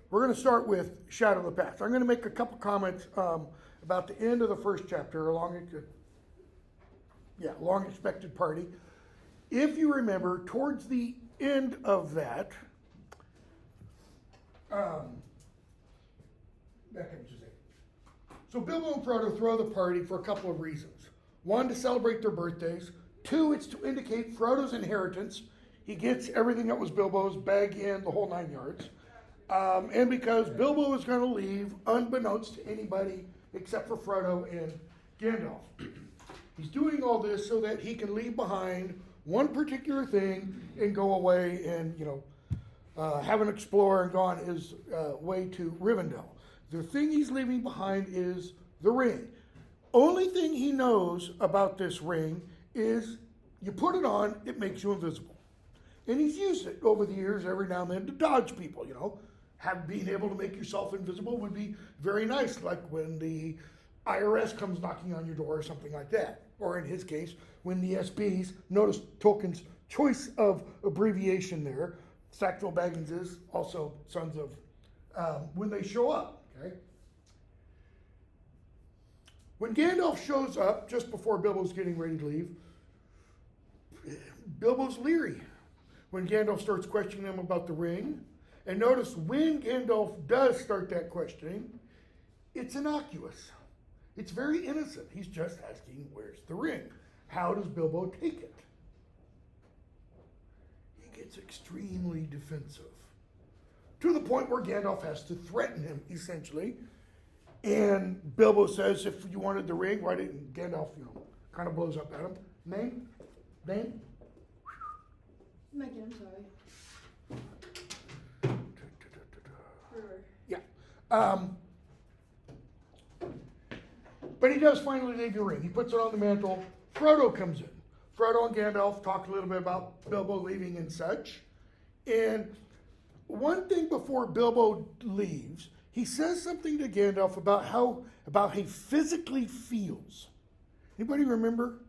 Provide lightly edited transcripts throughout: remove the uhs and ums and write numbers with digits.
we're going to start with Shadow of the Past. I'm going to make a couple comments about the end of the first chapter, Long Expected Party. If you remember, towards the end of that, so Bilbo and Frodo throw the party for a couple of reasons. One, to celebrate their birthdays. Two, it's to indicate Frodo's inheritance. He gets everything that was Bilbo's, bag in, the whole 9 yards. And because Bilbo is going to leave, unbeknownst to anybody except for Frodo and Gandalf. He's doing all this so that he can leave behind one particular thing and go away and, have an explorer and go on his way to Rivendell. The thing he's leaving behind is the ring. Only thing he knows about this ring is you put it on, it makes you invisible. And he's used it over the years every now and then to dodge people, Being able to make yourself invisible would be very nice, like when the IRS comes knocking on your door or something like that. Or in his case, when the SBs, notice Tolkien's choice of abbreviation there, Sackville Baggins is also sons of, when they show up, okay? When Gandalf shows up, just before Bilbo's getting ready to leave, Bilbo's leery. When Gandalf starts questioning him about the ring, and notice when Gandalf does start that questioning, it's innocuous. It's very innocent. He's just asking, where's the ring? How does Bilbo take it? He gets extremely defensive, to the point where Gandalf has to threaten him, essentially. And Bilbo says, if you wanted the ring, why didn't Gandalf, kind of blows up at him. Name? Megan, I'm sorry. Yeah. But he does finally leave the ring. He puts it on the mantle. Frodo comes in. Frodo and Gandalf talk a little bit about Bilbo leaving and such. And one thing before Bilbo leaves, he says something to Gandalf about how he physically feels. Anybody remember?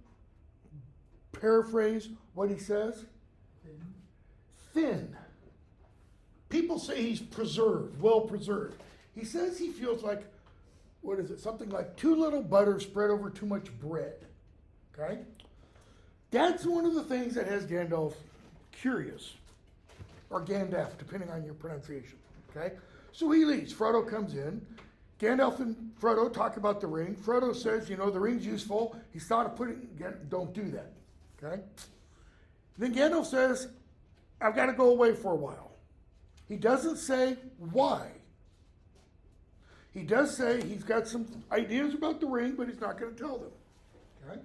Paraphrase what he says? Thin. People say he's preserved, well preserved. He says he feels like, something like too little butter spread over too much bread. Okay? That's one of the things that has Gandalf curious. Or Gandalf, depending on your pronunciation. Okay? So he leaves. Frodo comes in. Gandalf and Frodo talk about the ring. Frodo says, the ring's useful. He's thought of putting it, don't do that. Okay? Then Gandalf says, I've got to go away for a while. He doesn't say why. He does say he's got some ideas about the ring, but he's not going to tell them. Okay?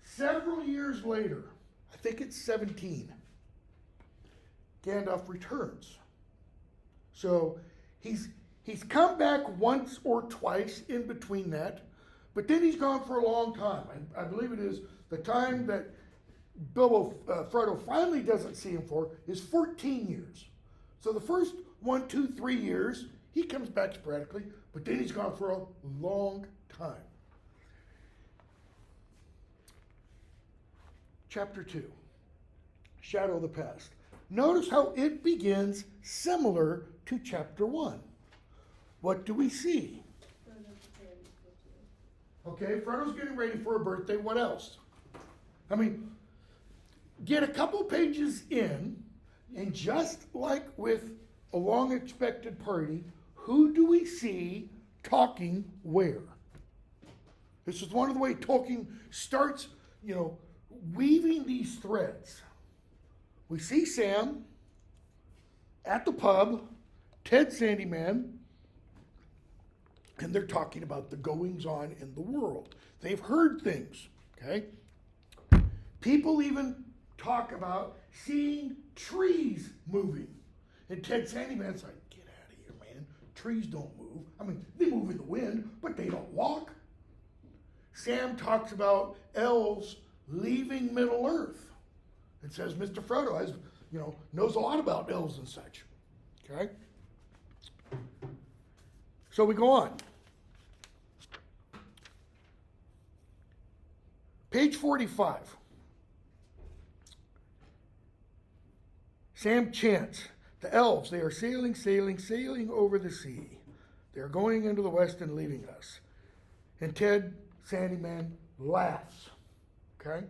Several years later, I think it's 17, Gandalf returns. So he's come back once or twice in between that, but then he's gone for a long time. I believe it is the time that Frodo finally doesn't see him for is 14 years. So the first 1, 2, 3 years, he comes back sporadically, but then he's gone for a long time. Chapter 2, Shadow of the Past. Notice how it begins similar to chapter 1. What do we see? Okay, Frodo's getting ready for a birthday. What else? Get a couple pages in, and just like with a long expected party, who do we see talking where? This is one of the way Tolkien starts, weaving these threads. We see Sam at the pub, Ted Sandyman, and they're talking about the goings-on in the world. They've heard things, okay? People even talk about seeing trees moving. And Ted Sandyman's like, get out of here, man. Trees don't move. They move in the wind, but they don't walk. Sam talks about elves leaving Middle Earth. It says Mr. Frodo has, knows a lot about elves and such. Okay? So we go on. Page 45. Sam chants, The elves, they are sailing, sailing, sailing over the sea. They are going into the west and leaving us. And Ted, Sandyman, laughs. Okay?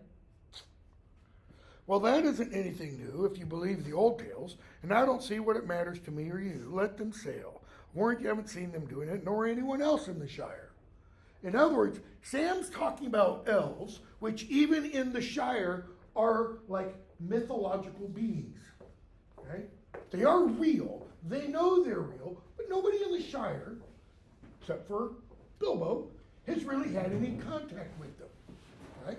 Well, that isn't anything new if you believe the old tales, and I don't see what it matters to me or you. Let them sail. Warrant you haven't seen them doing it, nor anyone else in the Shire. In other words, Sam's talking about elves, which even in the Shire are like mythological beings. Okay? They are real. They know they're real, but nobody in the Shire, except for Bilbo, has really had any contact with them. Right?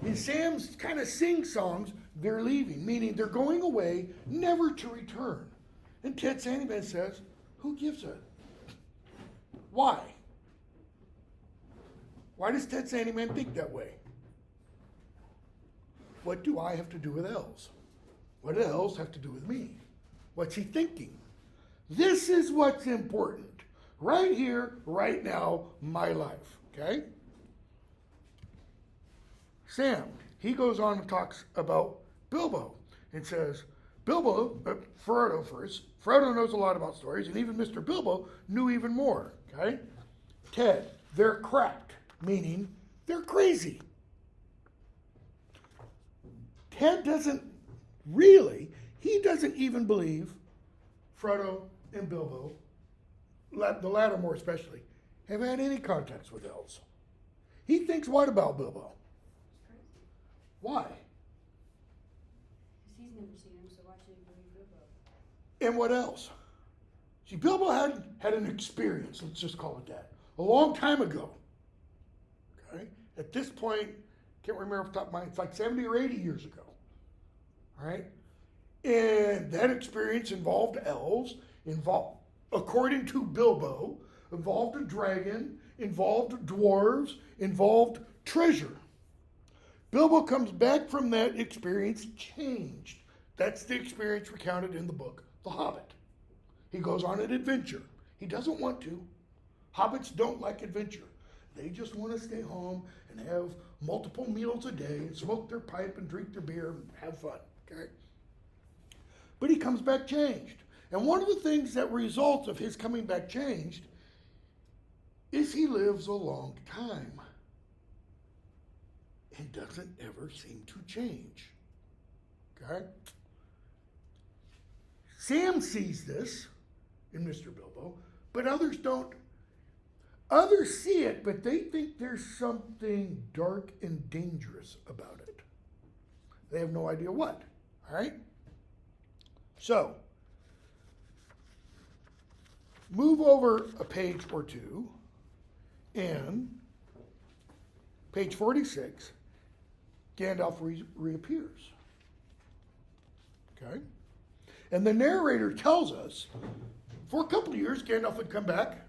In Sam's kind of sing-songs, they're leaving, meaning they're going away, never to return. And Ted Sandyman says, who gives a? Why? Why does Ted Sandyman think that way? What do I have to do with elves? What do elves have to do with me? What's he thinking? This is what's important. Right here, right now, my life. Okay? Sam, he goes on and talks about Bilbo and says, Frodo first. Frodo knows a lot about stories, and even Mr. Bilbo knew even more. Okay? Ted, they're cracked, meaning they're crazy. Ted doesn't even believe Frodo and Bilbo, the latter more especially, have had any contacts with elves. He thinks what about Bilbo? Why? Because he's never seen him, so why should he believe Bilbo? And what else? See, Bilbo had an experience, let's just call it that, a long time ago. Okay? At this point, can't remember off the top of my head, it's like 70 or 80 years ago. All right? And that experience involved elves, according to Bilbo, involved a dragon, involved dwarves, involved treasure. Bilbo comes back from that experience changed. That's the experience recounted in the book, The Hobbit. He goes on an adventure. He doesn't want to. Hobbits don't like adventure. They just want to stay home and have multiple meals a day and smoke their pipe and drink their beer and have fun. Okay? But he comes back changed. And one of the things that results of his coming back changed is he lives a long time. He doesn't ever seem to change. Okay? Sam sees this in Mr. Bilbo, but others don't. Others see it, but they think there's something dark and dangerous about it. They have no idea what. All right? So, move over a page or two, and page 46, Gandalf reappears. Okay? And the narrator tells us, for a couple of years, Gandalf would come back,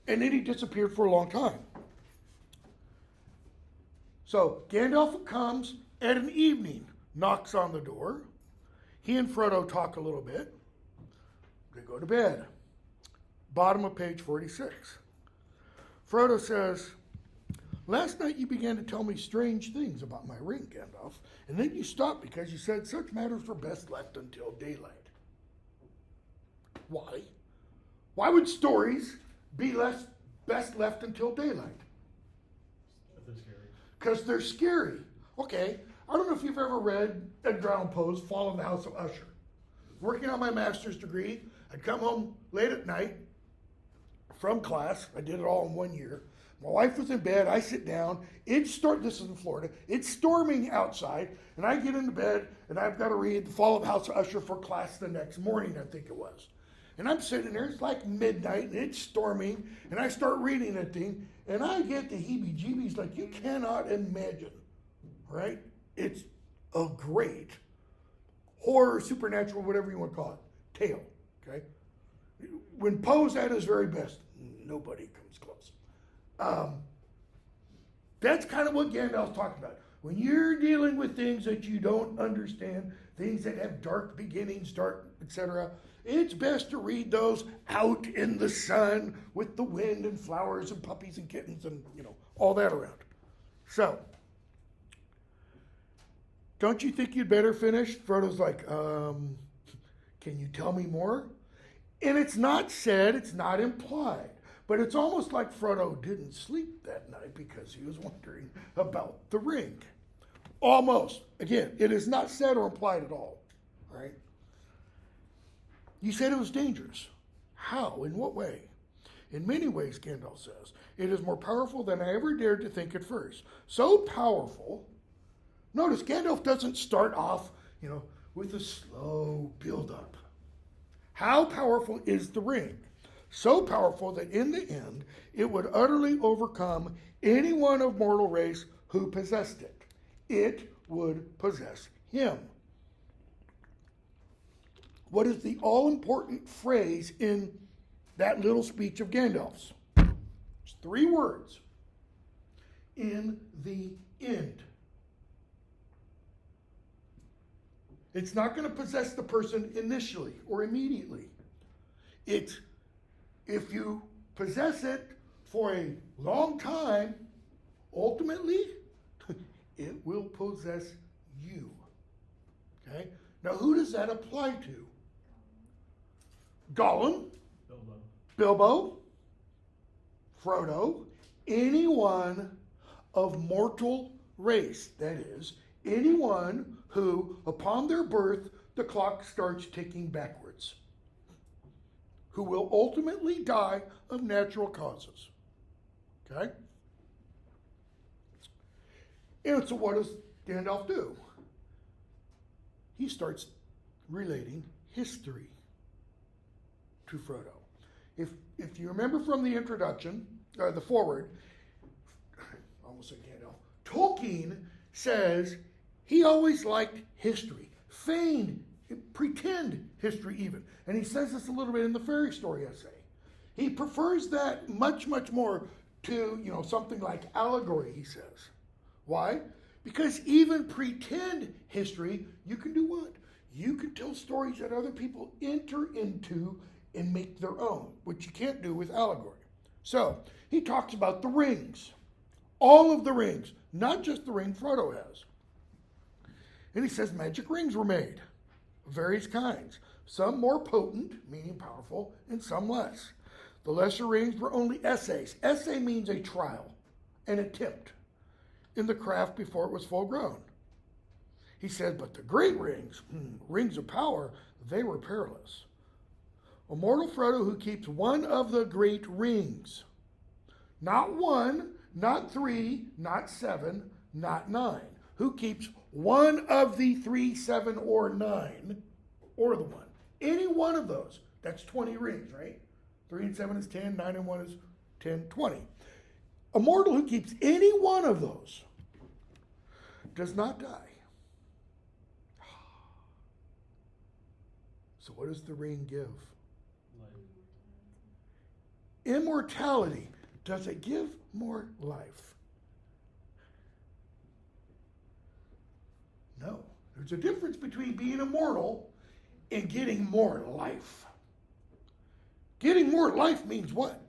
and then he disappeared for a long time. So, Gandalf comes at an evening, knocks on the door. He and Frodo talk a little bit. They go to bed. Bottom of page 46. Frodo says, last night you began to tell me strange things about my ring, Gandalf, and then you stopped because you said such matters were best left until daylight. Why? Why would stories be best left until daylight? Because they're scary. Okay, I don't know if you've ever read Edgar Allan Poe's Fall of the House of Usher. Working on my master's degree, I'd come home late at night from class. I did it all in 1 year. My wife was in bed. I sit down. This is in Florida. It's storming outside, and I get into bed, and I've got to read The Fall of the House of Usher for class the next morning, I think it was. And I'm sitting there. It's like midnight, and it's storming, and I start reading that thing, and I get the heebie-jeebies like you cannot imagine, right? It's a great horror, supernatural, whatever you want to call it, tale, okay? When Poe's at his very best, nobody comes close. That's kind of what Gandalf's talking about. When you're dealing with things that you don't understand, things that have dark beginnings, dark, etc., it's best to read those out in the sun with the wind and flowers and puppies and kittens and, all that around. So, don't you think you'd better finish? Frodo's like, Can you tell me more? And it's not said, it's not implied. But it's almost like Frodo didn't sleep that night because he was wondering about the ring. Almost. Again, it is not said or implied at all. Right? You said it was dangerous. How? In what way? In many ways, Gandalf says, it is more powerful than I ever dared to think at first. So powerful. Notice Gandalf doesn't start off, with a slow build-up. How powerful is the ring? So powerful that in the end, it would utterly overcome anyone of mortal race who possessed it. It would possess him. What is the all-important phrase in that little speech of Gandalf's? It's 3 words. In the end. It's not going to possess the person initially or immediately. It's if you possess it for a long time, ultimately, it will possess you. Okay? Now, who does that apply to? Gollum, Bilbo, Frodo, anyone of mortal race, that is, anyone who, upon their birth, the clock starts ticking backwards, who will ultimately die of natural causes. Okay? And so what does Gandalf do? He starts relating history to Frodo. If you remember from the introduction, or the foreword, almost said Gandalf, Tolkien says he always liked history, feigned, pretend history even. And he says this a little bit in the fairy story essay. He prefers that much, much more to, something like allegory, he says. Why? Because even pretend history, you can do what? You can tell stories that other people enter into and make their own, which you can't do with allegory. So, he talks about the rings. All of the rings, not just the ring Frodo has. And he says magic rings were made of various kinds. Some more potent, meaning powerful, and some less. The lesser rings were only essays. Essay means a trial, an attempt in the craft before it was full grown. He said, but the great rings, rings of power, they were perilous. A mortal Frodo who keeps one of the great rings. Not 1, not 3, not 7, not 9. Who keeps one of the 3, 7, or 9, or the 1. Any one of those. That's 20 rings, right? 3 and 7 is 10, 9 and 1 is 10, 20. A mortal who keeps any one of those does not die. So what does the ring give? Immortality. Does it give more life? No. There's a difference between being immortal and getting more life. Getting more life means what?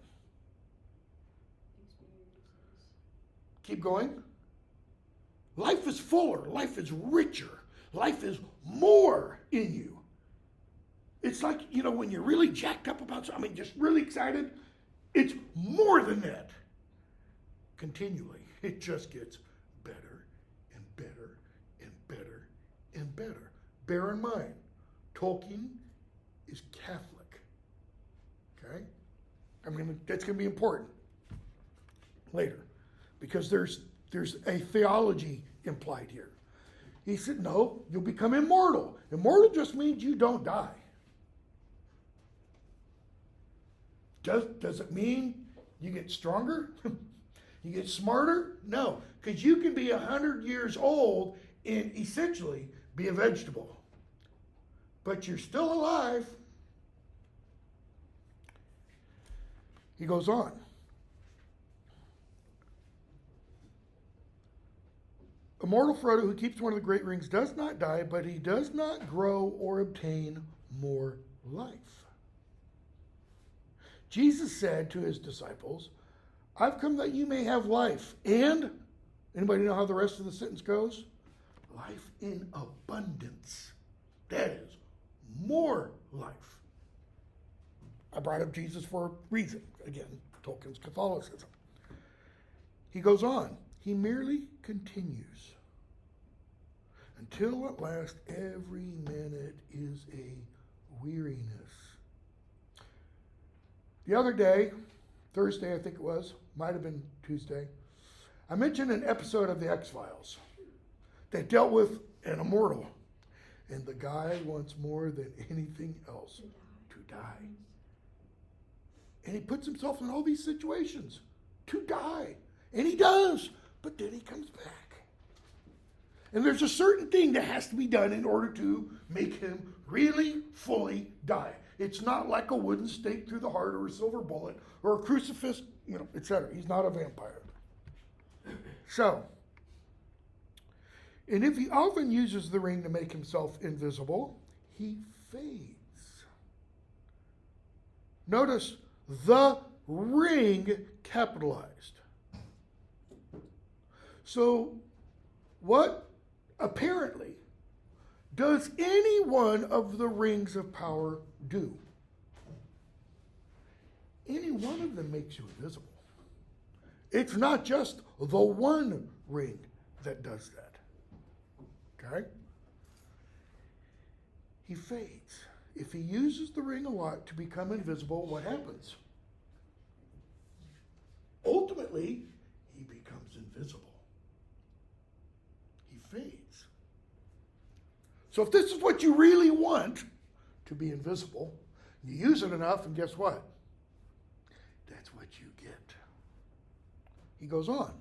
Keep going. Life is fuller. Life is richer. Life is more in you. It's like, when you're really jacked up about something, just really excited, it's more than that. Continually, it just gets better and better and better and better. Bear in mind, Tolkien is Catholic. Okay? That's going to be important later, because there's a theology implied here. He said, no, you'll become immortal. Immortal just means you don't die. Does it mean you get stronger? You get smarter? No, because you can be 100 years old and essentially be a vegetable. But you're still alive. He goes on. Immortal Frodo, who keeps one of the great rings, does not die, but he does not grow or obtain more life. Jesus said to his disciples, I've come that you may have life. And, anybody know how the rest of the sentence goes? Life in abundance. That is more life. I brought up Jesus for a reason. Again, Tolkien's Catholicism. He goes on. He merely continues until at last every minute is a weariness. The other day, Thursday I think it was, might have been Tuesday, I mentioned an episode of the X-Files that dealt with an immortal. And the guy wants more than anything else to die. And he puts himself in all these situations to die. And he does, but then he comes back. And there's a certain thing that has to be done in order to make him really fully die. It's not like a wooden stake through the heart or a silver bullet or a crucifix, etc. He's not a vampire. So, and if he often uses the ring to make himself invisible, he fades. Notice the ring capitalized. So, what apparently does any one of the rings of power do? Any one of them makes you invisible. It's not just the one ring that does that. Okay? He fades. If he uses the ring a lot to become invisible, what happens? Ultimately, he becomes invisible. He fades. So if this is what you really want, to be invisible, you use it enough, and guess what? That's what you get. He goes on.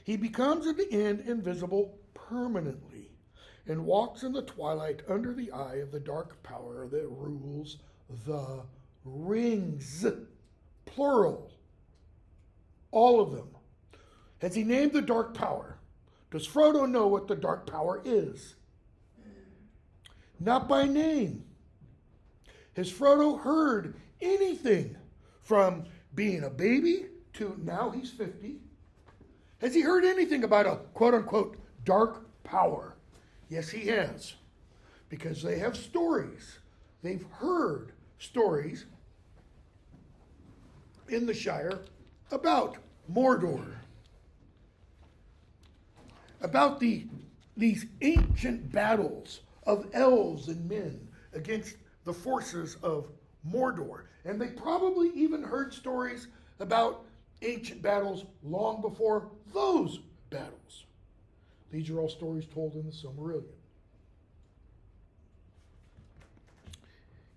He becomes at the end invisible permanently and walks in the twilight under the eye of the dark power that rules the rings. Plural. All of them. Has he named the dark power? Does Frodo know what the dark power is? Not by name. Has Frodo heard anything from being a baby to now he's 50? Has he heard anything about a quote-unquote dark power? Yes, he has. Because they have stories. They've heard stories in the Shire about Mordor. About these ancient battles of elves and men against the forces of Mordor. And they probably even heard stories about ancient battles long before those battles. These are all stories told in the Silmarillion.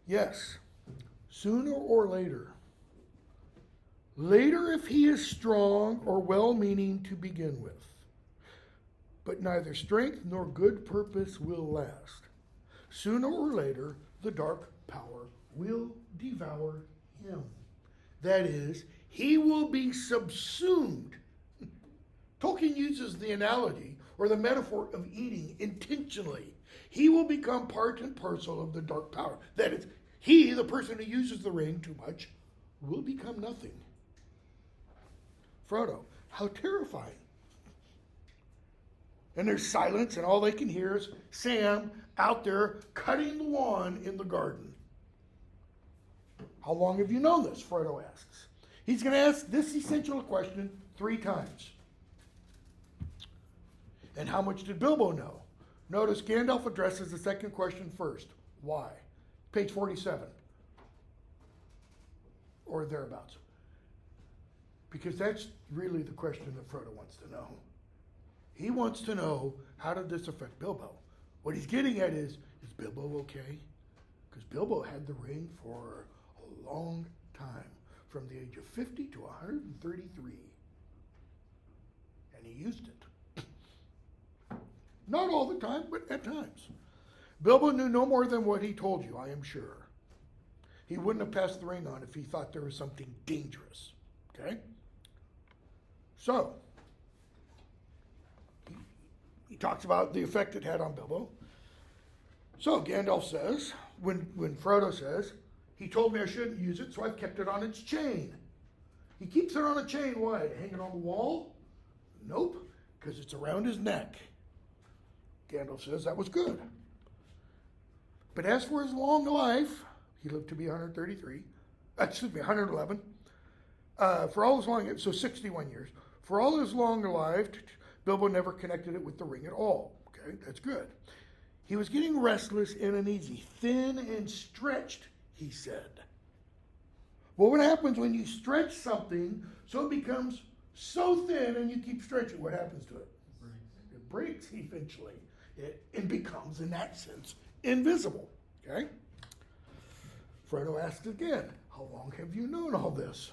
Yes, sooner or later if he is strong or well-meaning to begin with, but neither strength nor good purpose will last. Sooner or later, the dark power will devour him. That is, he will be subsumed. Tolkien uses the analogy or the metaphor of eating intentionally. He will become part and parcel of the dark power. That is, he, the person who uses the ring too much, will become nothing. Frodo, how terrifying. And there's silence, and all they can hear is Sam out there cutting the lawn in the garden. How long have you known this? Frodo asks. He's going to ask this essential question 3 times. And how much did Bilbo know? Notice Gandalf addresses the second question first. Why? Page 47. Or thereabouts. Because that's really the question that Frodo wants to know. He wants to know, how did this affect Bilbo? What he's getting at is Bilbo okay? Because Bilbo had the ring for a long time, from the age of 50 to 133. And he used it. Not all the time, but at times. Bilbo knew no more than what he told you, I am sure. He wouldn't have passed the ring on if he thought there was something dangerous. Okay? So, he talks about the effect it had on Bilbo. So Gandalf says, when Frodo says, he told me I shouldn't use it, so I've kept it on its chain. He keeps it on a chain, why? To hang it on the wall? Nope, because it's around his neck. Gandalf says that was good. But as for his long life, he lived to be 111. For all his long, so 61 years. For all his long life, Bilbo never connected it with the ring at all. Okay, that's good. He was getting restless and uneasy, thin and stretched, he said. Well, what happens when you stretch something so it becomes so thin and you keep stretching? What happens to it? It breaks eventually. It becomes, in that sense, invisible. Okay? Frodo asked again, how long have you known all this?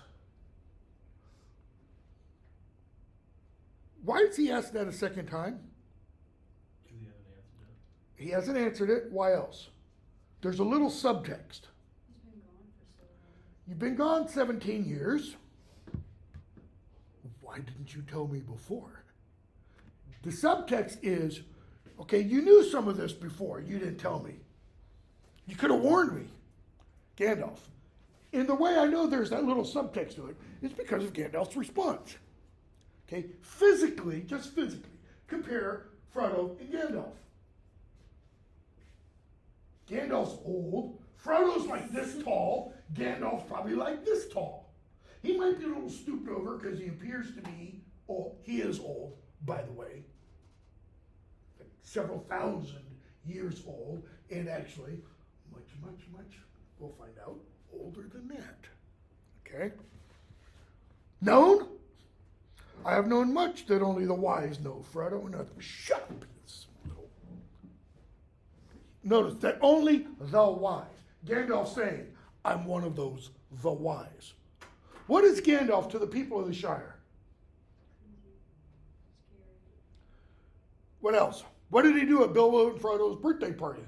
Why does he ask that a second time? He hasn't answered it. Why else? There's a little subtext. He's been gone for so long. You've been gone 17 years. Why didn't you tell me before? The subtext is, okay, you knew some of this before. You didn't tell me. You could have warned me. Gandalf. And the way I know there's that little subtext to it is because of Gandalf's response. Okay, physically, just physically, compare Frodo and Gandalf. Gandalf's old. Frodo's like this tall. Gandalf's probably like this tall. He might be a little stooped over because he appears to be old. He is old, by the way. Like several thousand years old, and actually much, we'll find out, older than that. Okay? Known? I have known much that only the wise know, Frodo. And shut up. Notice that only the wise. Gandalf saying, I'm one of those, the wise. What is Gandalf to the people of the Shire? What else? What did he do at Bilbo and Frodo's birthday party?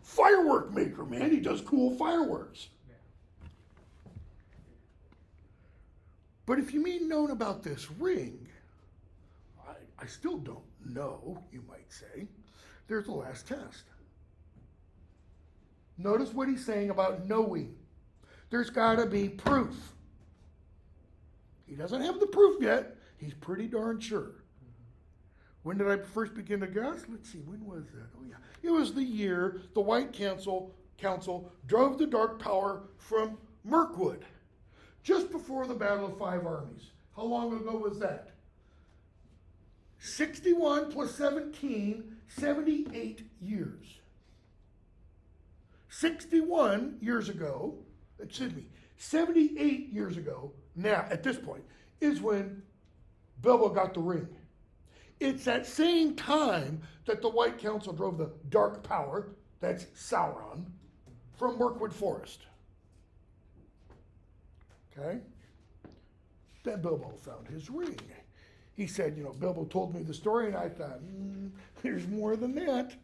Firework maker, man. He does cool fireworks. But if you mean known about this ring, I still don't know, you might say. There's the last test. Notice what he's saying about knowing. There's got to be proof. He doesn't have the proof yet. He's pretty darn sure. When did I first begin to guess? Let's see, when was that? Oh, yeah. It was the year the White Council drove the Dark Power from Mirkwood, just before the Battle of Five Armies. How long ago was that? 61 plus 17, 78 years. 61 years ago, 78 years ago, now at this point, is when Bilbo got the ring. It's that same time that the White Council drove the Dark Power, that's Sauron, from Mirkwood Forest. Okay? Then Bilbo found his ring. He said, Bilbo told me the story, and I thought, there's more than that.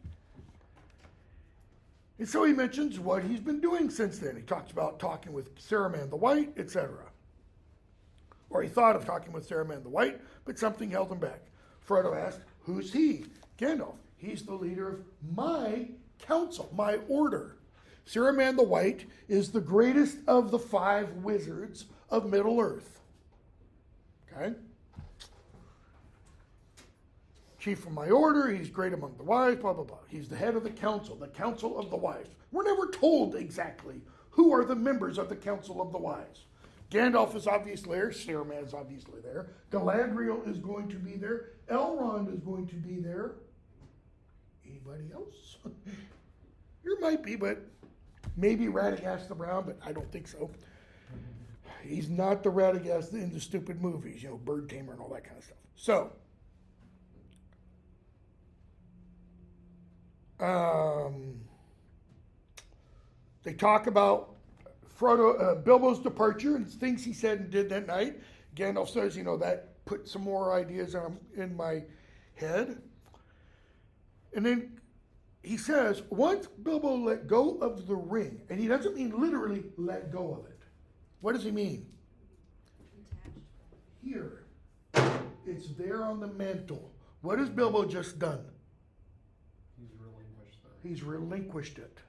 And so he mentions what he's been doing since then. He talks about talking with Saruman the White, etc. Or he thought of talking with Saruman the White, but something held him back. Frodo asked, who's he? Gandalf. He's the leader of my council, my order. Saruman the White is the greatest of the 5 wizards of Middle-earth. Okay? Chief of my order, he's great among the wise, blah, blah, blah. He's the head of the council of the wise. We're never told exactly who are the members of the council of the wise. Gandalf is obviously there, Saruman is obviously there, Galadriel is going to be there, Elrond is going to be there. Anybody else? There might be, but maybe Radagast the Brown, but I don't think so. He's not the Radagast in the stupid movies, Bird Tamer and all that kind of stuff. So, they talk about Bilbo's departure and things he said and did that night. Gandalf says, that put some more ideas in my head. And then he says, once Bilbo let go of the ring, and he doesn't mean literally let go of it. What does he mean? Here. It's there on the mantle. What has Bilbo just done? He's relinquished it.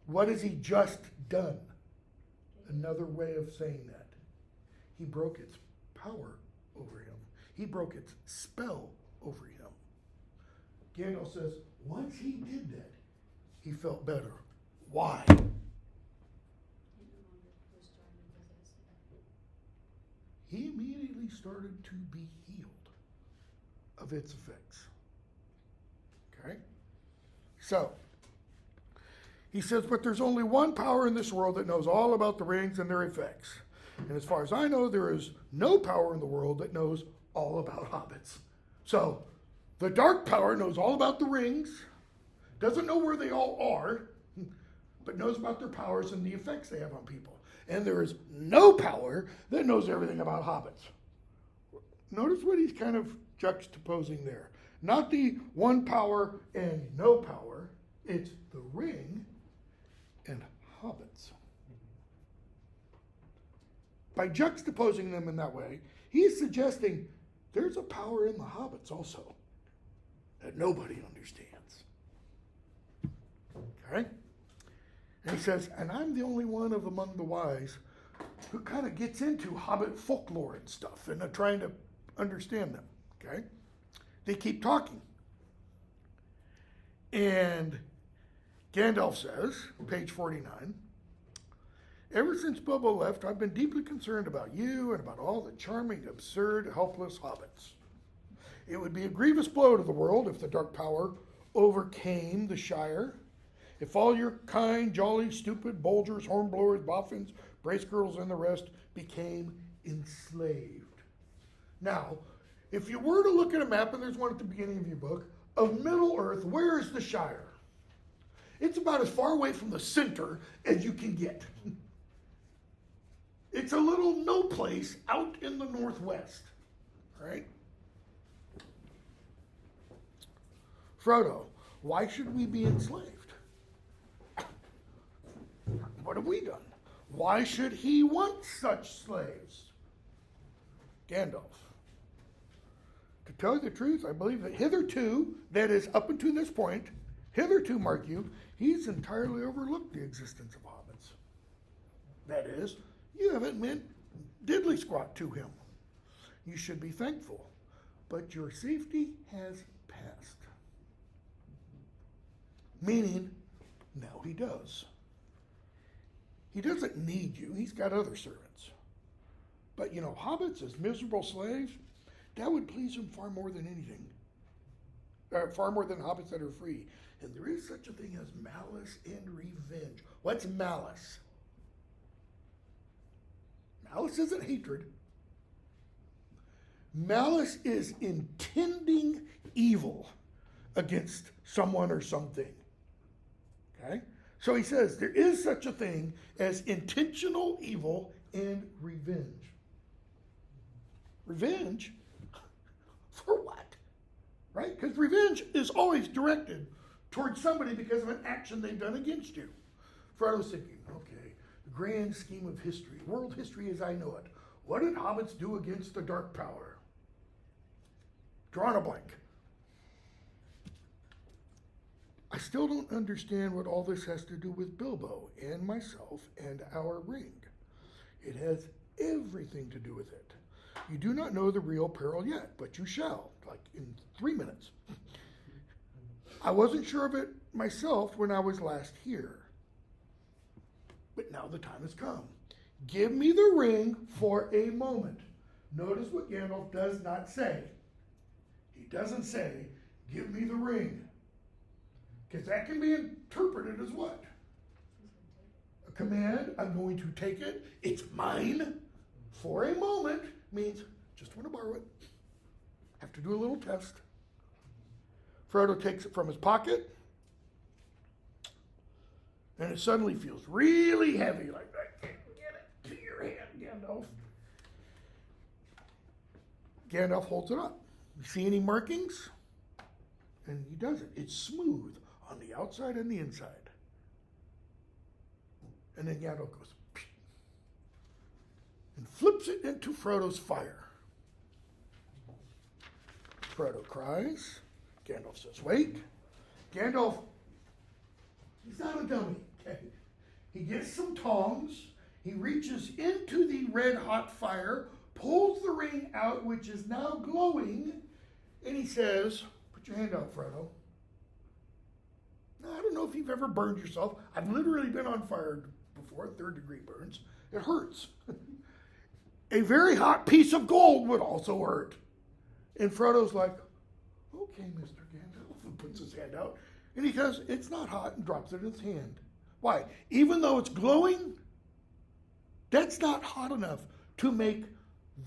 What has he just done? Another way of saying that. He broke its power over him. He broke its spell over him. Gandalf says, once he did that, he felt better. Why? He no longer was charming possessed. He immediately started to be healed of its effects. Okay? So, he says, but there's only one power in this world that knows all about the rings and their effects. And as far as I know, there is no power in the world that knows all about hobbits. So, the dark power knows all about the rings, doesn't know where they all are, but knows about their powers and the effects they have on people. And there is no power that knows everything about hobbits. Notice what he's kind of juxtaposing there. Not the one power and no power, it's the ring and hobbits. By juxtaposing them in that way, he's suggesting there's a power in the hobbits also that nobody understands. Okay? And he says, and I'm the only one of among the wise who kind of gets into hobbit folklore and stuff and trying to understand them. Okay? They keep talking. And Gandalf says, page 49, ever since Bilbo left, I've been deeply concerned about you and about all the charming, absurd, helpless hobbits. It would be a grievous blow to the world if the dark power overcame the Shire, if all your kind, jolly, stupid Bolgers, Hornblowers, Boffins, Brace Girls, and the rest became enslaved. Now, if you were to look at a map, and there's one at the beginning of your book, of Middle-earth, where is the Shire? It's about as far away from the center as you can get. It's a little no place out in the northwest, right? Frodo, why should we be enslaved? What have we done? Why should he want such slaves? Gandalf. To tell you the truth, I believe that hitherto, that is up until this point, hitherto, mark you, he's entirely overlooked the existence of hobbits. That is, you haven't meant diddly squat to him. You should be thankful. But your safety has passed. Meaning, now he does. He doesn't need you. He's got other servants. But, hobbits as miserable slaves, that would please him far more than anything. Far more than hobbits that are free. And there is such a thing as malice and revenge. What's malice? Malice isn't hatred. Malice is intending evil against someone or something. Okay? So he says there is such a thing as intentional evil and revenge. Revenge? For what? Right? Because revenge is always directed towards somebody because of an action they've done against you. Frodo's thinking, okay, the grand scheme of history, world history as I know it. What did hobbits do against the dark power? Drawing a blank. I still don't understand what all this has to do with Bilbo and myself and our ring. It has everything to do with it. You do not know the real peril yet, but you shall, like in 3 minutes. I wasn't sure of it myself when I was last here. But now the time has come. Give me the ring for a moment. Notice what Gandalf does not say. He doesn't say, give me the ring. Because that can be interpreted as what? A command, I'm going to take it, it's mine for a moment, means just want to borrow it. Have to do a little test. Frodo takes it from his pocket, and it suddenly feels really heavy, like I can't get it to your hand, Gandalf. Gandalf holds it up. You see any markings? And he does it. It's smooth on the outside and the inside. And then Gandalf goes, Psh, and flips it into Frodo's fire. Frodo cries. Gandalf says, wait. Gandalf, he's not a dummy, okay? He gets some tongs. He reaches into the red hot fire, pulls the ring out, which is now glowing, and he says, put your hand out, Frodo. Now, I don't know if you've ever burned yourself. I've literally been on fire before, 3rd-degree burns. It hurts. A very hot piece of gold would also hurt. And Frodo's like, okay, Mr. Gandalf, and puts his hand out. And he says, it's not hot, and drops it in his hand. Why? Even though it's glowing, that's not hot enough to make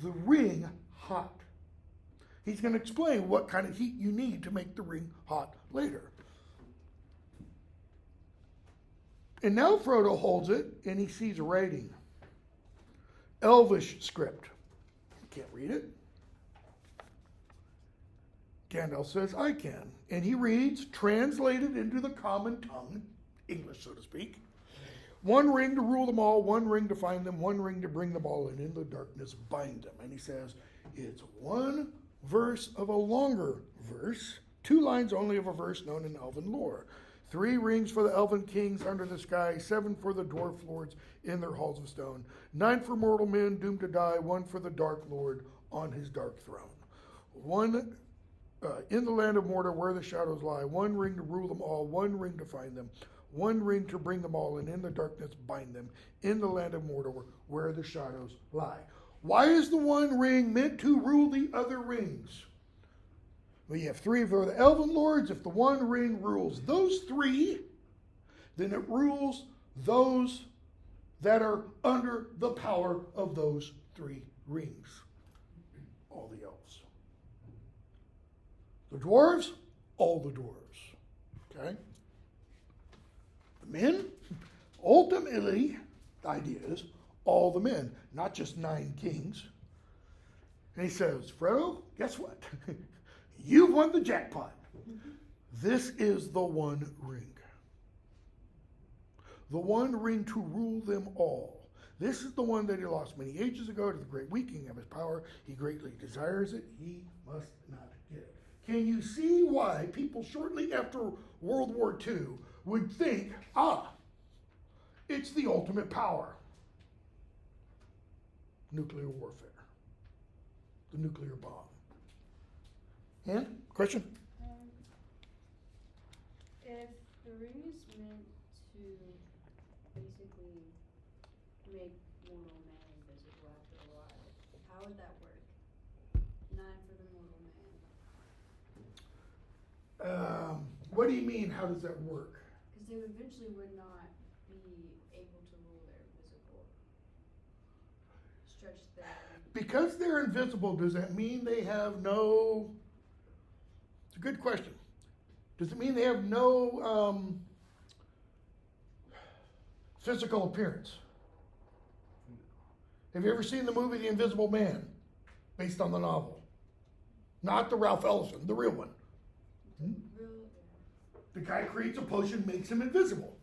the ring hot. He's going to explain what kind of heat you need to make the ring hot later. And now Frodo holds it, and he sees a writing. Elvish script. Can't read it. Gandalf says, I can. And he reads, translated into the common tongue, English, so to speak. 1 ring to rule them all, 1 ring to find them, 1 ring to bring them all, and in the darkness bind them. And he says, it's 1 verse of a longer verse, 2 lines only of a verse known in elven lore. 3 rings for the elven kings under the sky, 7 for the dwarf lords in their halls of stone, 9 for mortal men doomed to die, 1 for the dark lord on his dark throne. 1 in the land of Mordor where the shadows lie, 1 ring to rule them all, 1 ring to find them, 1 ring to bring them all, and in the darkness bind them, in the land of Mordor where the shadows lie. Why is the 1 ring meant to rule the other rings? Well, you have 3 for the elven lords. If the 1 ring rules those 3, then it rules those that are under the power of those 3 rings. All the elves. The dwarves, all the dwarves. Okay? The men, ultimately, the idea is all the men, not just 9 kings. And he says, Frodo, guess what? You've won the jackpot. This is the 1 ring. The 1 ring to rule them all. This is the one that he lost many ages ago to the great weakening of his power. He greatly desires it. He must not get it. Can you see why people shortly after World War II would think, it's the ultimate power? Nuclear warfare. The nuclear bomb. And? Question? If the ring is meant to basically make mortal man invisible after a while, how would that work? 9 for the mortal man. What do you mean, how does that work? Because they eventually would not be able to rule their invisible. Stretch that. Because they're invisible, does that mean they have no... It's a good question. Does it mean they have no physical appearance? Have you ever seen the movie The Invisible Man, based on the novel? Not the Ralph Ellison, the real one. The guy creates a potion, makes him invisible.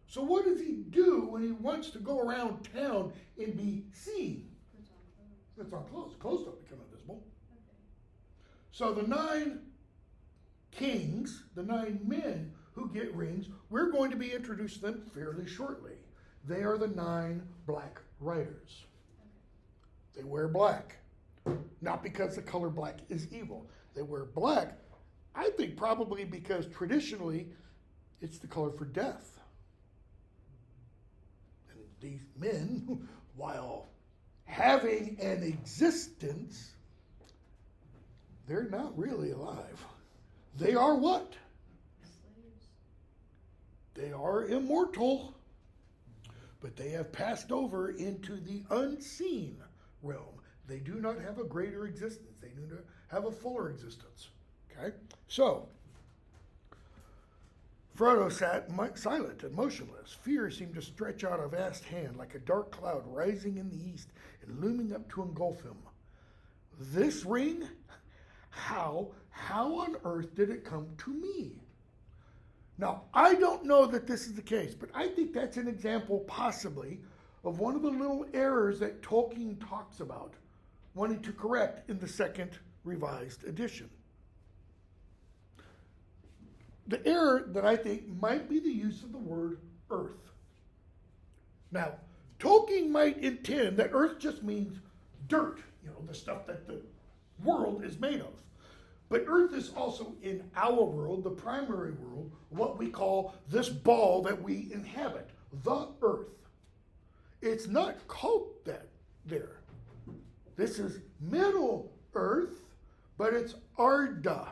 So what does he do when he wants to go around town and be seen? Puts on clothes. Clothes don't become invisible. So the 9 kings, the 9 men who get rings, we're going to be introduced to them fairly shortly. They are the 9 black riders. They wear black. Not because the color black is evil. They wear black, I think probably because traditionally it's the color for death. And these men, while having an existence, they're not really alive. They are what? Slaves. They are immortal, but they have passed over into the unseen realm. They do not have a greater existence. They do not have a fuller existence. Okay? So, Frodo sat silent and motionless. Fear seemed to stretch out a vast hand like a dark cloud rising in the east and looming up to engulf him. This ring? How on earth did it come to me? Now, I don't know that this is the case, but I think that's an example possibly of one of the little errors that Tolkien talks about wanting to correct in the second revised edition. The error that I think might be the use of the word earth. Now, Tolkien might intend that earth just means dirt, the stuff that the world is made of. But Earth is also in our world, the primary world, what we call this ball that we inhabit, the Earth. It's not called that there. This is Middle Earth, but it's Arda.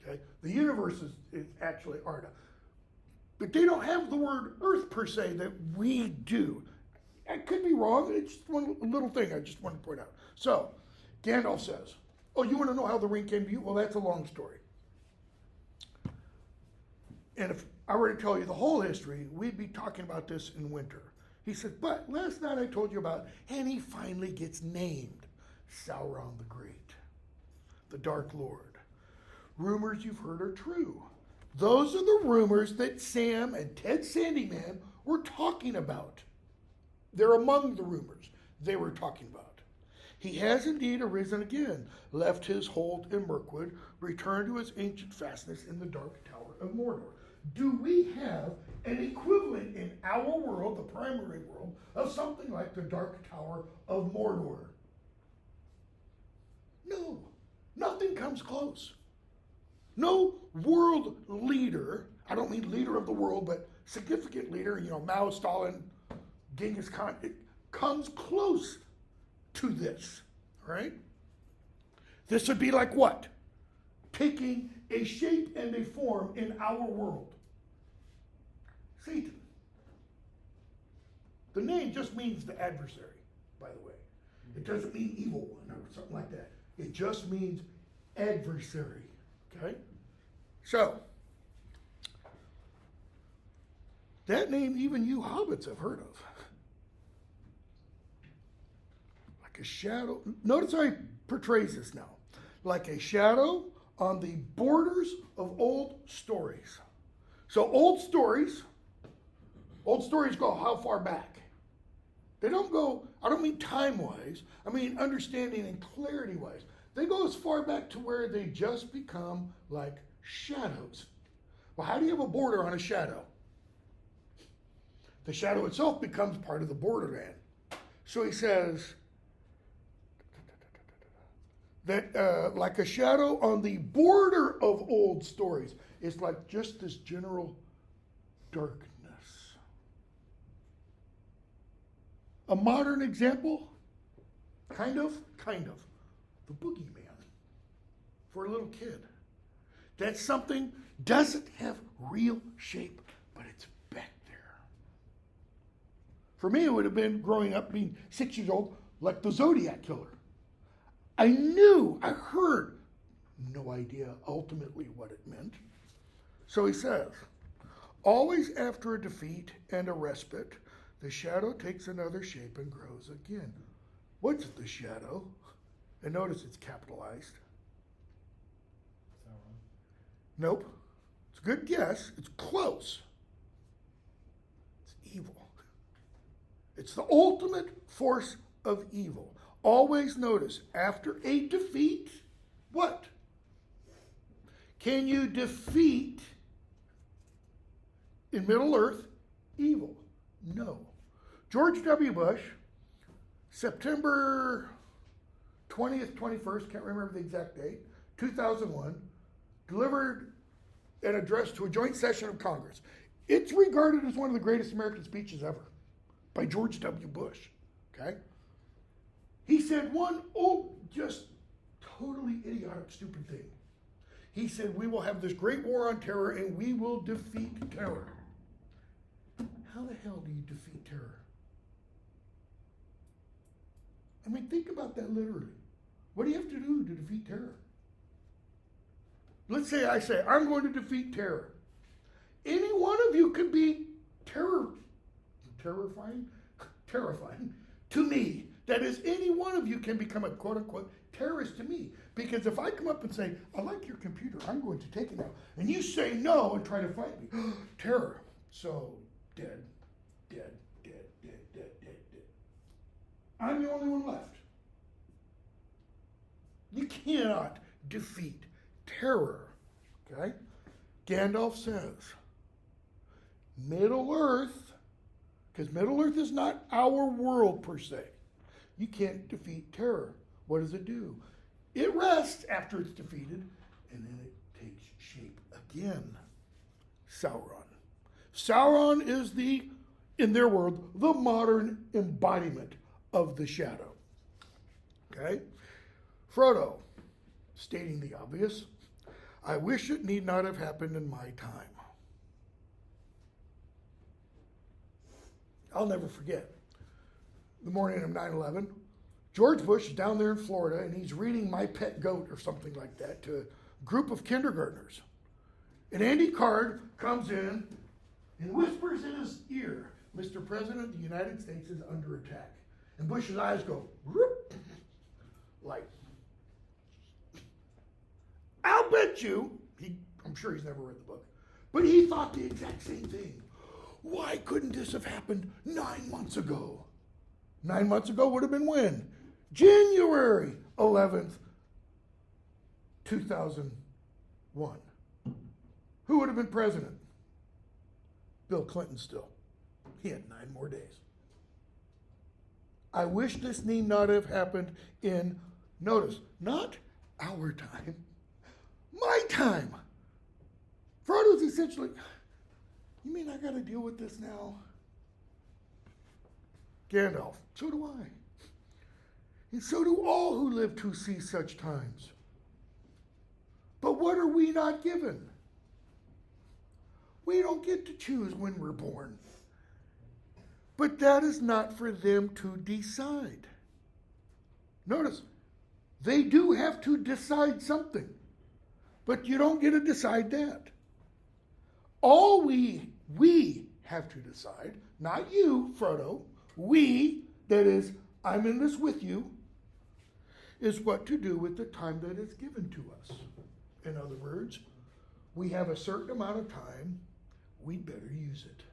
Okay? The universe is actually Arda. But they don't have the word Earth per se that we do. I could be wrong. It's just one little thing I just want to point out. So, Gandalf says, oh, you want to know how the ring came to you? Well, that's a long story. And if I were to tell you the whole history, we'd be talking about this in winter. He said, but last night I told you about, and he finally gets named Sauron the Great, the Dark Lord. Rumors you've heard are true. Those are the rumors that Sam and Ted Sandyman were talking about. They're among the rumors they were talking about. He has indeed arisen again, left his hold in Mirkwood, returned to his ancient fastness in the Dark Tower of Mordor. Do we have an equivalent in our world, the primary world, of something like the Dark Tower of Mordor? No, nothing comes close. No world leader, I don't mean leader of the world, but significant leader, Mao, Stalin, Genghis Khan, it comes close to this, right? This would be like what? Taking a shape and a form in our world. Satan. The name just means the adversary, by the way. It doesn't mean evil one or something like that. It just means adversary, okay? So, that name even you hobbits have heard of. Like a shadow. Notice how he portrays this now. Like a shadow on the borders of old stories. So old stories go how far back? They don't go, I don't mean time-wise, I mean understanding and clarity-wise. They go as far back to where they just become like shadows. Well, how do you have a border on a shadow? The shadow itself becomes part of the borderland. So he says that like a shadow on the border of old stories. It's like just this general darkness. A modern example? Kind of. The boogeyman for a little kid. That's something doesn't have real shape, but it's back there. For me, it would have been growing up, being 6 years old, like the Zodiac Killer. I heard, no idea ultimately what it meant. So he says, always after a defeat and a respite, the shadow takes another shape and grows again. What's the shadow? And notice it's capitalized. Sauron. Nope. It's a good guess. It's close. It's evil. It's the ultimate force of evil. Always notice, after a defeat, what? Can you defeat in Middle Earth evil? No. George W. Bush, September 20th, 21st, can't remember the exact date, 2001, delivered an address to a joint session of Congress. It's regarded as one of the greatest American speeches ever by George W. Bush, okay? He said one, just totally idiotic, stupid thing. He said, we will have this great war on terror and we will defeat terror. How the hell do you defeat terror? I mean, think about that literally. What do you have to do to defeat terror? Let's say I say, I'm going to defeat terror. Any one of you could be terrifying to me. That is, any one of you can become a quote-unquote terrorist to me. Because if I come up and say, I like your computer, I'm going to take it now. And you say no and try to fight me. Terror. So, dead. I'm the only one left. You cannot defeat terror. Okay? Gandalf says, Middle Earth, because Middle Earth is not our world per se. You can't defeat terror. What does it do? It rests after it's defeated, and then it takes shape again. Sauron. Sauron is in their world, the modern embodiment of the shadow. Okay? Frodo, stating the obvious, I wish it need not have happened in my time. I'll never forget the morning of 9/11. George Bush is down there in Florida, and he's reading My Pet Goat or something like that to a group of kindergartners. And Andy Card comes in and whispers in his ear, Mr. President, the United States is under attack. And Bush's eyes go, whoop, like, I'll bet you, I'm sure he's never read the book, but he thought the exact same thing. Why couldn't this have happened 9 months ago? 9 months ago would have been when? January 11th, 2001. Who would have been president? Bill Clinton still. He had 9 more days. I wish this need not have happened in, notice, not our time, my time. Frodo's essentially, you mean I got to deal with this now? Gandalf, so do I. And so do all who live to see such times. But what are we not given? We don't get to choose when we're born. But that is not for them to decide. Notice, they do have to decide something, but you don't get to decide that. All we have to decide, not you, Frodo, we, that is, I'm in this with you, is what to do with the time that is given to us. In other words, we have a certain amount of time, we'd better use it.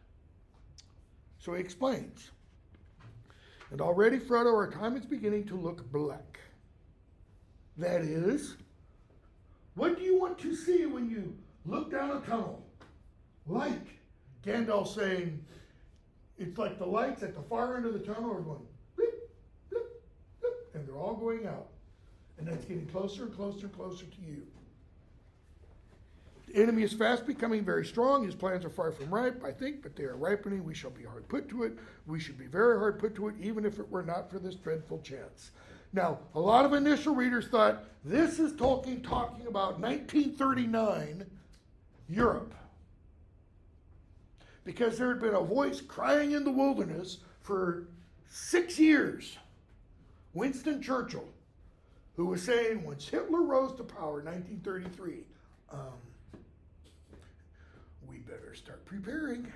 So he explains, and already, Frodo, our time is beginning to look black. That is, what do you want to see when you look down a tunnel? Light. Gandalf saying, it's like the lights at the far end of the tunnel are going blip, blip, blip, and they're all going out. And that's getting closer and closer and closer to you. The enemy is fast becoming very strong. His plans are far from ripe, I think, but they are ripening. We shall be hard put to it. We should be very hard put to it, even if it were not for this dreadful chance. Now, a lot of initial readers thought this is Tolkien talking about 1939 Europe. Because there had been a voice crying in the wilderness for 6 years. Winston Churchill, who was saying, once Hitler rose to power in 1933, we better start preparing.